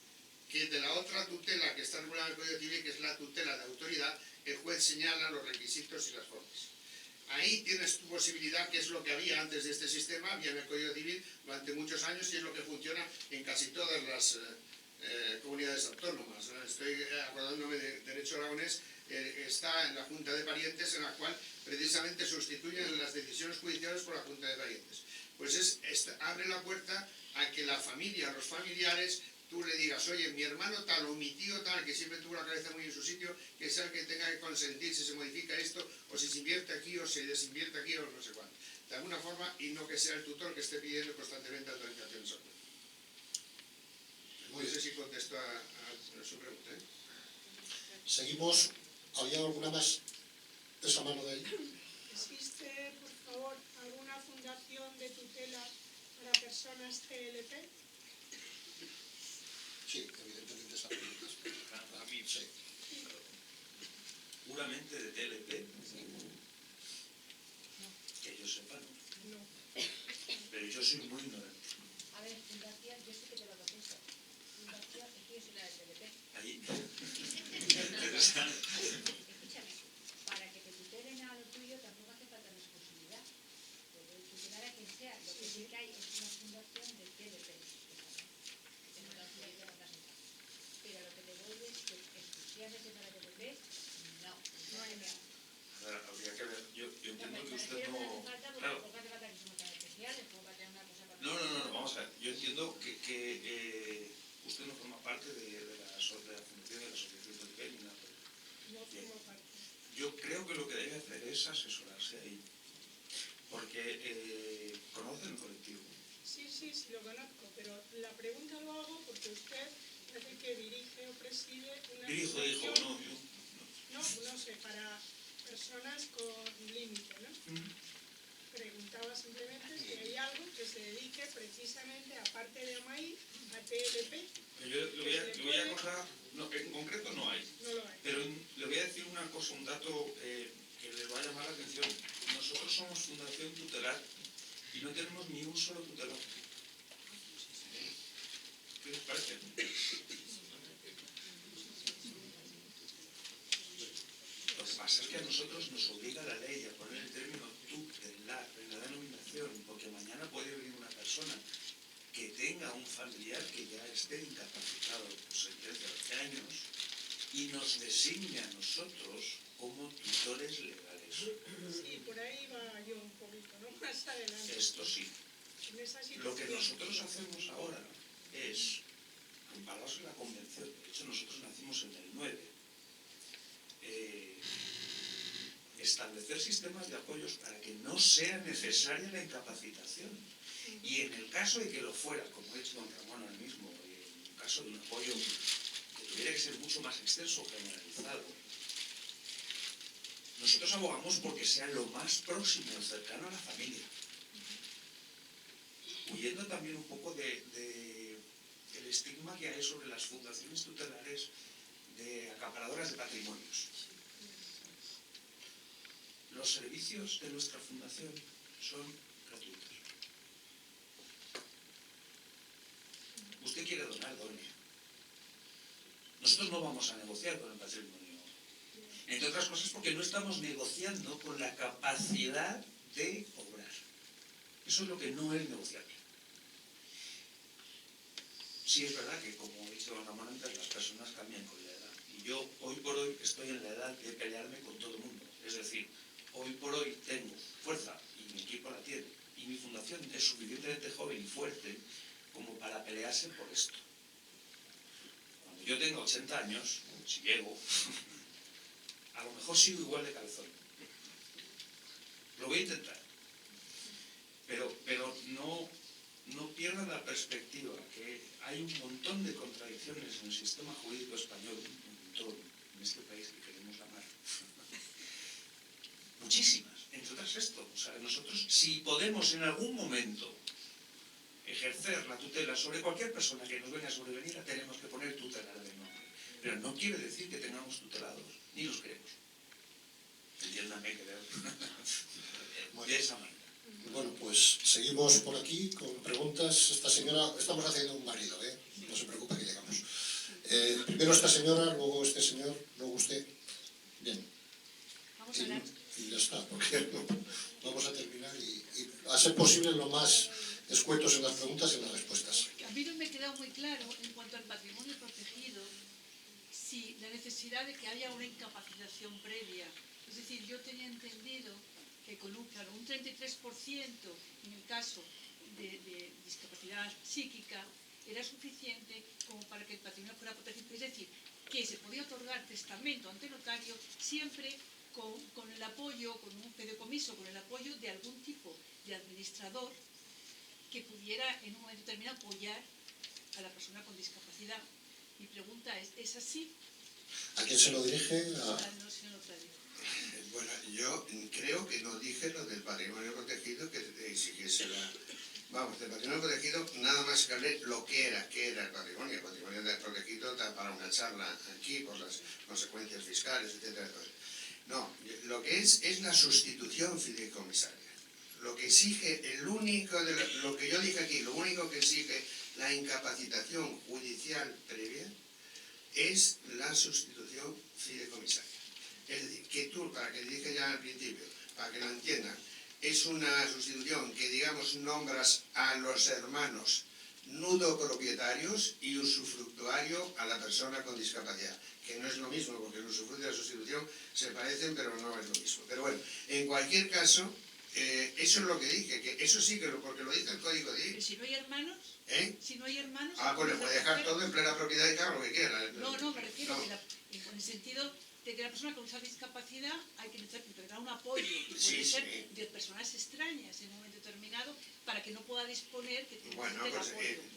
que de la otra tutela que está regulada en el Código Civil, que es la tutela de autoridad, el juez señala los requisitos y las formas. Ahí tienes tu posibilidad, que es lo que había antes de este sistema, había en el Código Civil durante muchos años y es lo que funciona en casi todas las comunidades autónomas. Estoy acordándome de Derecho Aragonés, está en la Junta de Parientes, en la cual precisamente sustituyen las decisiones judiciales por la Junta de Parientes. Pues abre la puerta a que la familia, los familiares, tú le digas, oye, mi hermano tal o mi tío tal, que siempre tuvo la cabeza muy en su sitio, que sea el que tenga que consentir si se modifica esto, o si se invierte aquí, o se desinvierte aquí, o no sé cuánto. De alguna forma, y no que sea el tutor que esté pidiendo constantemente autorizaciones. No sé si contesto a su pregunta. Seguimos. ¿Había alguna más? Esa mano de ahí. ¿Existe, por favor, alguna fundación de tutela para personas CLP? Sí, evidentemente esa pregunta. Para mí, Sí. puramente de TLP, que yo sepa, no. No. Pero yo soy muy ignorante. A ver, fundación, yo sí que te lo contesto. Fundación, es que yo soy la de TLP. Ahí. Escúchame, para que te tutelen a lo tuyo tampoco hace falta una exclusividad. Puede tutelar a quien sea. Lo que sí que hay es una fundación de TLP. Pero lo que te doy es que exclusivamente para TLP, no. No hay nada. Habría que ver. Yo entiendo que usted no. no. Claro. Tampoco hace falta que somos tan especiales, como para tener una cosa para. No, vamos a ver. Yo entiendo que usted no forma parte de la fundación de la asociación TLP ni nada. No formo parte. Yo creo que lo que debe hacer es asesorarse ahí. Porque conocen el colectivo. Sí, lo conozco, pero la pregunta lo hago porque usted parece que dirige o preside una Dijo, fundación, no, no sé, para personas con límite, ¿no? Preguntaba simplemente si hay algo que se dedique precisamente, aparte de AMAI, a TLP. Yo le voy a contar, no, en concreto no hay. No lo hay. Pero le voy a decir una cosa, un dato que les va a llamar la atención. Nosotros somos fundación tutelar y no tenemos ni un solo tutelar. ¿Qué les parece? Lo que pasa es que a nosotros nos obliga la ley a poner el término tutelar en la denominación, porque mañana puede venir una persona que tenga un familiar que ya esté incapacitado por sentencia de 12 años y nos designe a nosotros como tutores legales. Sí, por ahí va yo un poquito, ¿no? Más adelante. Esto sí. En esa situación. Lo que nosotros hacemos ahora es, amparados en la Convención, de hecho nosotros nacimos en el 9, establecer sistemas de apoyos para que no sea necesaria la incapacitación. Y en el caso de que lo fuera, como ha dicho don Ramón ahora mismo, en un caso de un apoyo que tuviera que ser mucho más extenso o generalizado, nosotros abogamos porque sea lo más próximo, cercano a la familia. Huyendo también un poco del estigma que hay sobre las fundaciones tutelares de acaparadoras de patrimonios. Los servicios de nuestra fundación son gratuitos. Usted quiere donar, done. Nosotros no vamos a negociar con el patrimonio. Entre otras cosas porque no estamos negociando con la capacidad de obrar. Eso es lo que no es negociable. Sí es verdad que, como ha dicho don Ramón antes, las personas cambian con la edad. Y yo, hoy por hoy, estoy en la edad de pelearme con todo el mundo. Es decir, hoy por hoy tengo fuerza, y mi equipo la tiene, y mi fundación es suficientemente joven y fuerte como para pelearse por esto. Cuando yo tenga 80 años, si llego, a lo mejor sigo igual de cabezón. Lo voy a intentar. Pero no pierdan la perspectiva, que hay un montón de contradicciones en el sistema jurídico español, en todo, en este país que queremos amar. Muchísimas, entre otras esto. O sea, nosotros, si podemos en algún momento ejercer la tutela sobre cualquier persona que nos venga a sobrevenir, tenemos que poner tutelar de nombre. Pero no quiere decir que tengamos tutelados, ni los queremos. Entiéndame que de esa manera. Bueno, pues seguimos por aquí con preguntas. Esta señora, estamos haciendo un barrido, no se preocupe que llegamos. Primero esta señora, luego este señor, luego usted. Bien. Vamos a hablar. Y ya está, porque vamos a terminar y a ser posible lo más escuetos en las preguntas y en las respuestas. A mí no me ha quedado muy claro en cuanto al patrimonio protegido si la necesidad de que haya una incapacitación previa. Es decir, yo tenía entendido que con un 33% en el caso de discapacidad psíquica era suficiente como para que el patrimonio fuera protegido. Es decir, que se podía otorgar testamento ante notario siempre con el apoyo, con un fideicomiso, con el apoyo de algún tipo de administrador que pudiera en un momento determinado apoyar a la persona con discapacidad. Mi pregunta es así. ¿A quién se lo dirige? No, señor notario. Bueno, yo creo que no dije lo del patrimonio protegido, que exigiese la... Vamos, del patrimonio protegido nada más que hablé lo que era el patrimonio. El patrimonio protegido está para una charla aquí por las consecuencias fiscales, etcétera. No, lo que es la sustitución fideicomisaria. Lo que exige, lo que yo dije aquí, lo único que exige la incapacitación judicial previa es la sustitución fideicomisaria. Es decir, que tú, para que dije ya al principio, para que lo entiendan, es una sustitución que, digamos, nombras a los hermanos nudo propietarios y usufructuario a la persona con discapacidad, que no es lo mismo, porque el usufructo y la sustitución se parecen, pero no es lo mismo. Pero bueno, en cualquier caso, eso es lo que dije, que eso sí que porque lo dice el Código Civil. Pero si no hay hermanos, si no hay hermanos... Pues le puede dejar todo en plena propiedad y cada lo que quiera. No, me refiero en el sentido de que la persona con esa discapacidad hay que entregar un apoyo, y puede ser de personas extrañas en un momento determinado, para que no pueda disponer que tiene apoyo.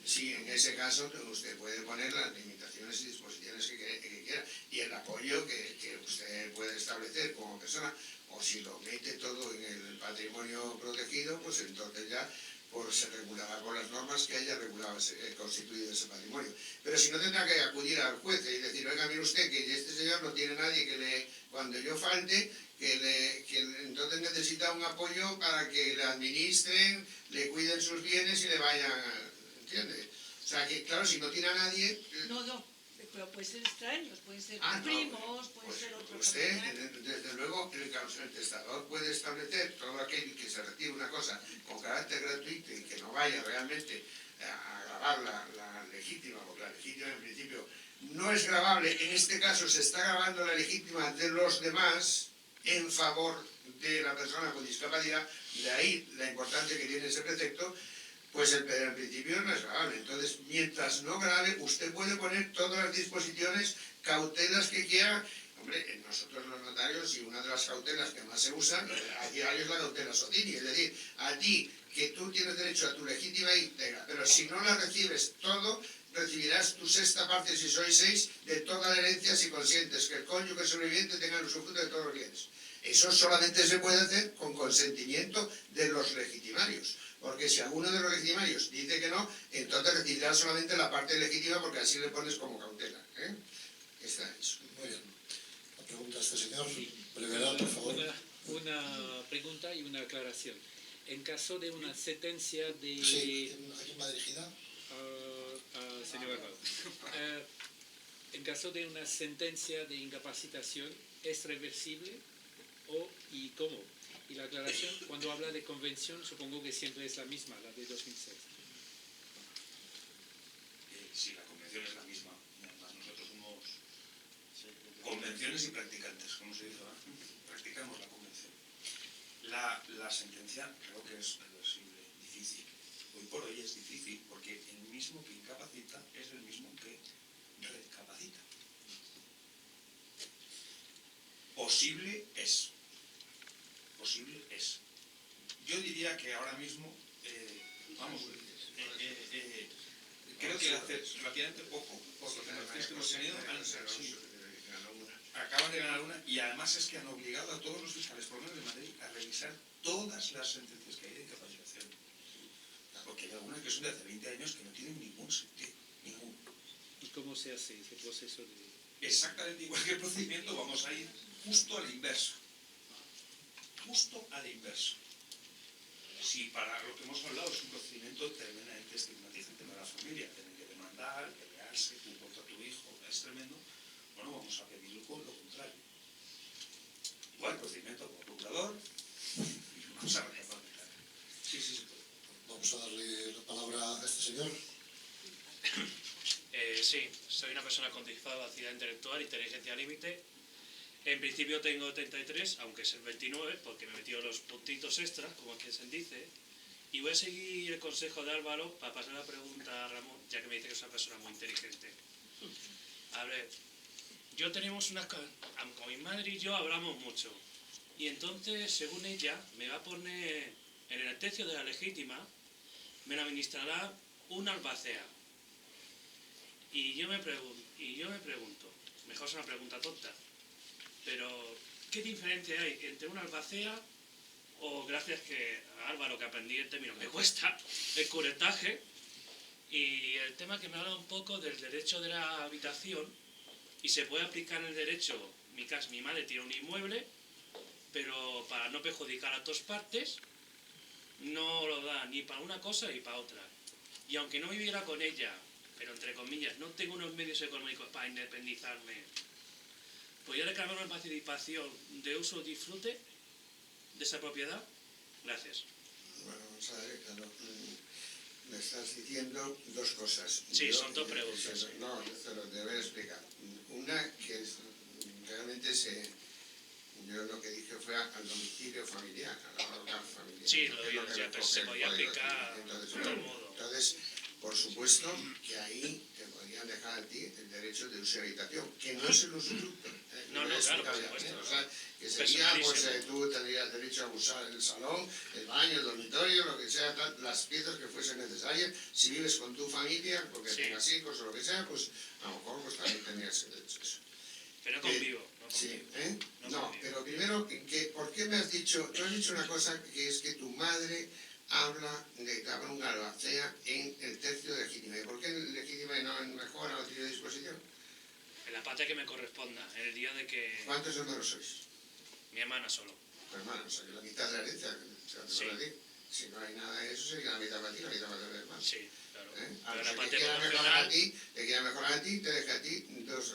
Sí, en ese caso usted puede poner las limitaciones y disposiciones que quiera, y el apoyo que usted puede establecer como persona, o si lo mete todo en el patrimonio protegido, pues entonces ya se regulará con las normas que haya regulado constituido ese patrimonio. Pero si no, tendrá que acudir al juez y decir, oiga, mire usted que este señor no tiene nadie que cuando yo falte, que entonces necesita un apoyo para que le administren, le cuiden sus bienes y le vayan, ¿entiende? O sea que, claro, si no tiene a nadie... No, pero pueden ser extraños, pueden ser primos, pueden ser otros. Usted, desde luego, el testador puede establecer todo aquel que se retire una cosa con carácter gratuito y que no vaya realmente a grabar la legítima, porque la legítima en principio no es gravable. En este caso se está grabando la legítima de los demás en favor de la persona con discapacidad, de ahí la importancia que tiene ese precepto. Pues en principio no es grave. Entonces, mientras no grave, usted puede poner todas las disposiciones, cautelas que quiera. Hombre, nosotros los notarios, y una de las cautelas que más se usan a diario es la cautela socini. Es decir, a ti, que tú tienes derecho a tu legítima íntegra, pero si no la recibes todo, recibirás tu sexta parte, si sois 6, de toda la herencia si consientes que el cónyuge sobreviviente tenga el usufructo de todos los bienes. Eso solamente se puede hacer con consentimiento de los legitimarios. Porque si alguno de los legitimarios dice que no, entonces recibirá solamente la parte legítima, porque así le pones como cautela. Está eso. Muy bien. La pregunta a este señor. Brevedad, por favor. Una pregunta y una aclaración. En caso de una sentencia de... Sí, ¿a quién va dirigida? Señor Alvaro. En caso de una sentencia de incapacitación, ¿es reversible y cómo? Y la aclaración, cuando habla de convención, supongo que siempre es la misma, la de 2006. Sí, la convención es la misma. Además, nosotros somos convenciones y practicantes, como se dice, ¿no? Practicamos la convención. La sentencia creo que es reversible, difícil. Hoy por hoy es difícil, porque el mismo que incapacita es el mismo que recapacita. Posible es. Posible es. Yo diría que ahora mismo Vamos, creo que hace relativamente poco, por lo que nos que hemos tenido, acaban de ganar una, y además es que han obligado a todos los fiscales, por lo menos de Madrid, a revisar todas las sentencias que hay de incapacitación. Porque hay algunas que son de hace 20 años que no tienen ningún sentido, ninguno. ¿Y cómo se hace ese proceso de...? Exactamente igual que el procedimiento, vamos a ir justo a la inversa. Justo a la inversa. Si para lo que hemos hablado es un procedimiento tremendamente estigmatizante para la familia, tener que demandar, pelearse, tú contra tu hijo, es tremendo, bueno, vamos a pedir lo contrario. Igual procedimiento como procurador, y vamos a recapacitar. Sí, sí, sí. Vamos a darle la palabra a este señor. Sí, soy una persona con discapacidad intelectual, inteligencia límite. En principio tengo 33, aunque es el 29, porque me he metido los puntitos extras, como quien se dice. Y voy a seguir el consejo de Álvaro para pasar la pregunta a Ramón, ya que me dice que es una persona muy inteligente. A ver, con mi madre y yo hablamos mucho. Y entonces, según ella, me va a poner en el tercio de la legítima, me la administrará una albacea. Y yo me pregunto, mejor es una pregunta tonta, pero ¿qué diferencia hay entre una albacea o, gracias a Álvaro que aprendí el término, me cuesta, el curetaje, y el tema que me habla un poco del derecho de la habitación, y se puede aplicar en el derecho, mi madre tiene un inmueble, pero para no perjudicar a dos partes, no lo da ni para una cosa ni para otra. Y aunque no viviera con ella, pero entre comillas, no tengo unos medios económicos para independizarme, ¿podría reclamar una participación de uso o disfrute de esa propiedad? Gracias. Bueno, vamos a ver, claro, me estás diciendo dos cosas. Sí, son dos preguntas. No, yo te lo debo explicar. Una que es, realmente yo lo que dije fue al domicilio familiar, a la hogar familiar. Sí, lo digo, pero se podía aplicar de todo modo. Entonces, por supuesto que ahí te podrían dejar a ti el derecho de uso y habitación, que no es el usufructo. No, claro, por supuesto. O sea, que sería, pues tú tendrías derecho a usar el salón, el baño, el dormitorio, lo que sea, las piezas que fuesen necesarias. Si vives con tu familia, porque tengas hijos o lo que sea, pues a lo mejor pues, también tendrías el derecho a eso. Pero convivo. Sí, No, pero primero, ¿por qué me has dicho? Tú has dicho una cosa que es que tu madre habla de que habrá una albacea en el tercio de legítima. ¿Y por qué en legítima y no en mejora o tiene disposición? En la parte que me corresponda, en el día de que... ¿Cuántos hermanos sois? Mi hermana solo. Tu hermana, o sea que la mitad de la herencia, sí. Si no hay nada de eso, sería la mitad para ti, la mitad para tu hermano. Sí, claro. Pero la parte proporcional... Te quiera mejorar a ti, te deja a ti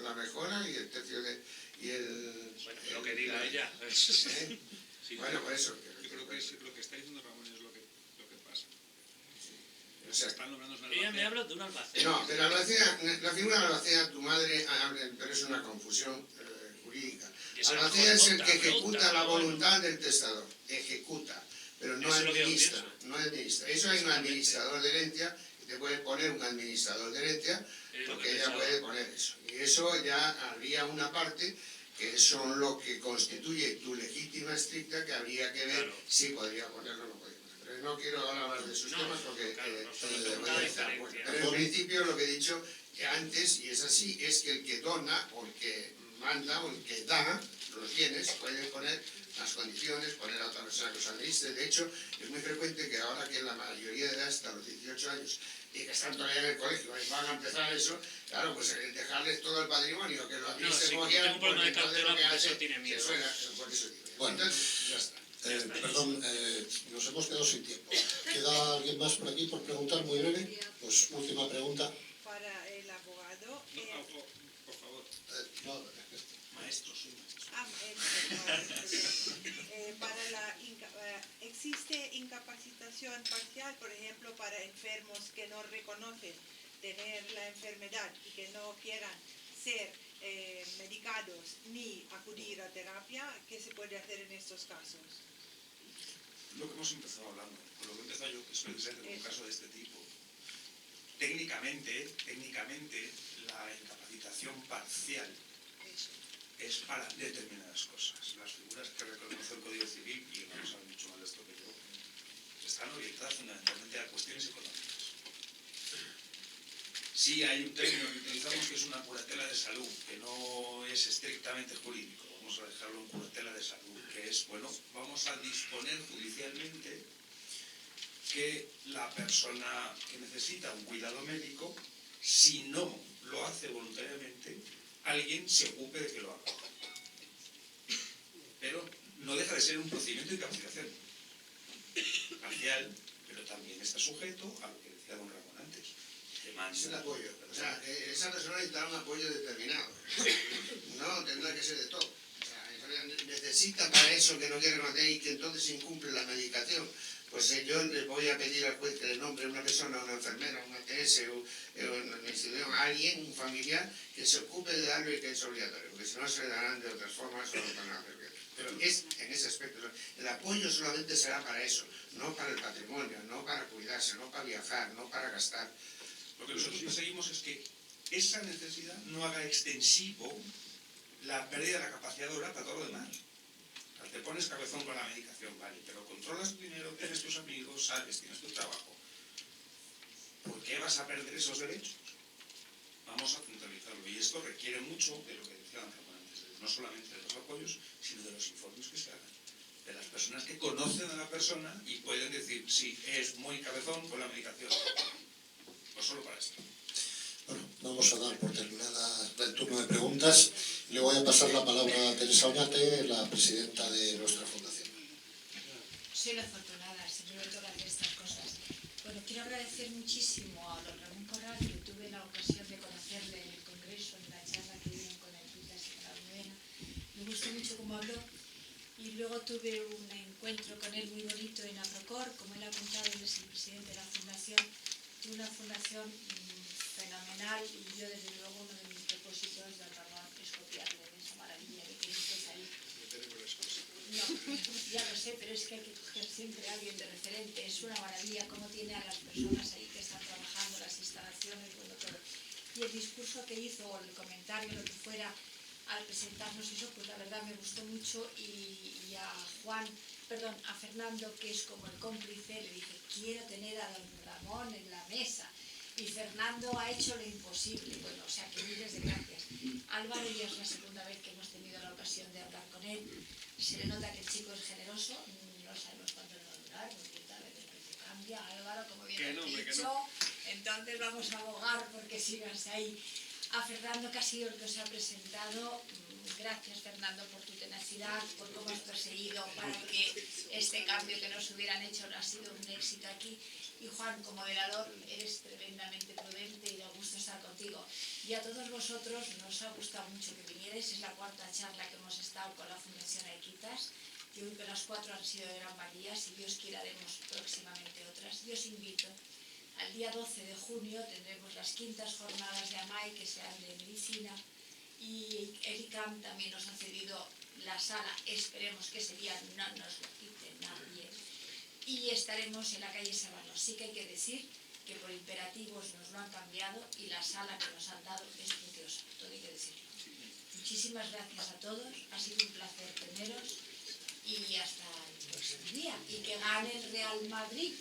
la mejora y el tercio de... Bueno, lo que diga ella. Sí, bueno, por eso. Yo creo que lo que está diciendo Ramón es lo que pasa. O sea, están nombrando una ella me habla de una albacea. No, de la albacea, la figura de la albacea, tu madre habla, pero es una confusión jurídica. Albacea es el que ejecuta la voluntad del testador. Ejecuta, pero no administra. No administra. Eso hay un administrador de herencia, y te puede poner un administrador de herencia, porque ella puede poner eso. Y eso ya habría una parte que son lo que constituye tu legítima estricta, que habría que ver si podría ponerlo o no podría ponerlo. Pero no quiero hablar más de sus temas porque... pero en principio lo que he dicho antes, y es así, es que el que dona o el que manda o el que da los bienes puede poner las condiciones, poner a otra persona que los administre. De hecho, es muy frecuente que ahora que la mayoría de edad hasta los 18 años y que están todavía en el colegio y van a empezar eso, claro, pues dejarles todo el patrimonio, que lo administren como quieran, porque entonces lo que hace se suena, por eso digo. Bueno, entonces, ya está. Perdón, nos hemos quedado sin tiempo. ¿Queda alguien más por aquí por preguntar? Muy breve. Pues última pregunta. Para el abogado. Por favor. Maestro, soy maestro. ¿Existe incapacitación parcial, por ejemplo, para enfermos que no reconocen tener la enfermedad y que no quieran ser medicados ni acudir a terapia? ¿Qué se puede hacer en estos casos? Lo que hemos empezado hablando, con lo que he empezado yo, que es precisamente un caso de este tipo. Técnicamente, la incapacitación parcial es para determinadas cosas. Las figuras que reconoce el Código Civil, y no saben mucho más de esto que yo, están orientadas fundamentalmente a cuestiones económicas sí hay un término que utilizamos que es una curatela de salud, que no es estrictamente jurídico, vamos a dejarlo en curatela de salud, que es, bueno, vamos a disponer judicialmente que la persona que necesita un cuidado médico, si no lo hace voluntariamente, alguien se ocupe de que lo haga. Pero no deja de ser un procedimiento de incapacitación parcial, pero también está sujeto a lo que decía don Ramón antes. Es el apoyo. O sea, esa persona necesita un apoyo determinado. No, tendrá que ser de todo. O sea, necesita para eso que no quiere reconocer y que entonces incumple la medicación. Pues yo le voy a pedir al juez que le nombre una persona, una enfermera, una TS o una institución, a alguien, un familiar, que se ocupe de darlo y que es obligatorio, porque si no se le darán de otras formas o no van a hacer bien. Pero es en ese aspecto. El apoyo solamente será para eso, no para el patrimonio, no para cuidarse, no para viajar, no para gastar. Lo que nosotros perseguimos es que esa necesidad no haga extensivo la pérdida de la capacidad de obrar para todo lo demás. O sea, te pones cabezón con la medicación, vale, pero controlas tu dinero, tienes tus amigos, sales, tienes tu trabajo. ¿Por qué vas a perder esos derechos? Vamos a centralizarlo. Y esto requiere mucho de lo que decía don Ramón antes, no solamente de los apoyos, sino de los informes que se hagan. De las personas que conocen a la persona y pueden decir, sí, es muy cabezón con la medicación. No solo para esto. Bueno, vamos a dar por terminada el turno de preguntas. Le voy a pasar la palabra a Teresa Oñate, la presidenta de nuestra fundación. Soy la afortunada, siempre me toca hacer estas cosas. Bueno, quiero agradecer muchísimo a don Ramón Corral, que tuve la ocasión de conocerle en el Congreso, en la charla que dieron con el Rutas y con la Almudena. Me gustó mucho cómo habló. Y luego tuve un encuentro con él muy bonito en Aprocor, como él ha contado, él es el presidente de la fundación. Tuve una fundación fenomenal y yo desde luego uno de mis propósitos de Ramón es copiarle de esa maravilla de que estés ahí. No, ya lo sé, pero es que hay que coger siempre a alguien de referente. Es una maravilla cómo tiene a las personas ahí que están trabajando, las instalaciones, bueno, todo. Y el discurso que hizo, o el comentario, lo que fuera, al presentarnos eso, pues la verdad me gustó mucho y a Fernando, que es como el cómplice, le dije, quiero tener a don Ramón en la mesa. Y Fernando ha hecho lo imposible. Bueno, o sea que miles de gracias. Álvaro ya es la segunda vez que hemos tenido la ocasión de hablar con él. Se le nota que el chico es generoso, no sabemos cuánto le va a durar, porque tal vez el precio cambia. Álvaro, como bien has dicho, entonces vamos a abogar porque sigas ahí. A Fernando, que ha sido el que os ha presentado, gracias Fernando por tu tenacidad, por cómo has perseguido para que este cambio que nos hubieran hecho ha sido un éxito aquí. Y Juan, como moderador, eres tremendamente prudente y da gusto estar contigo. Y a todos vosotros nos ha gustado mucho que vinierais, es la cuarta charla que hemos estado con la Fundación Aiquitas. Yo creo que las 4 han sido de gran valía, si Dios quiere haremos próximamente otras. Yo os invito. Al día 12 de junio tendremos las 5ª jornadas de AMAI, que serán de medicina, y el ICAM también nos ha cedido la sala, esperemos que ese día no nos lo quite nadie, y estaremos en la calle Serrano. Sí que hay que decir que por imperativos nos lo han cambiado y la sala que nos han dado es preciosa, todo hay que decirlo. Muchísimas gracias a todos, ha sido un placer teneros y hasta el próximo día, y que gane el Real Madrid.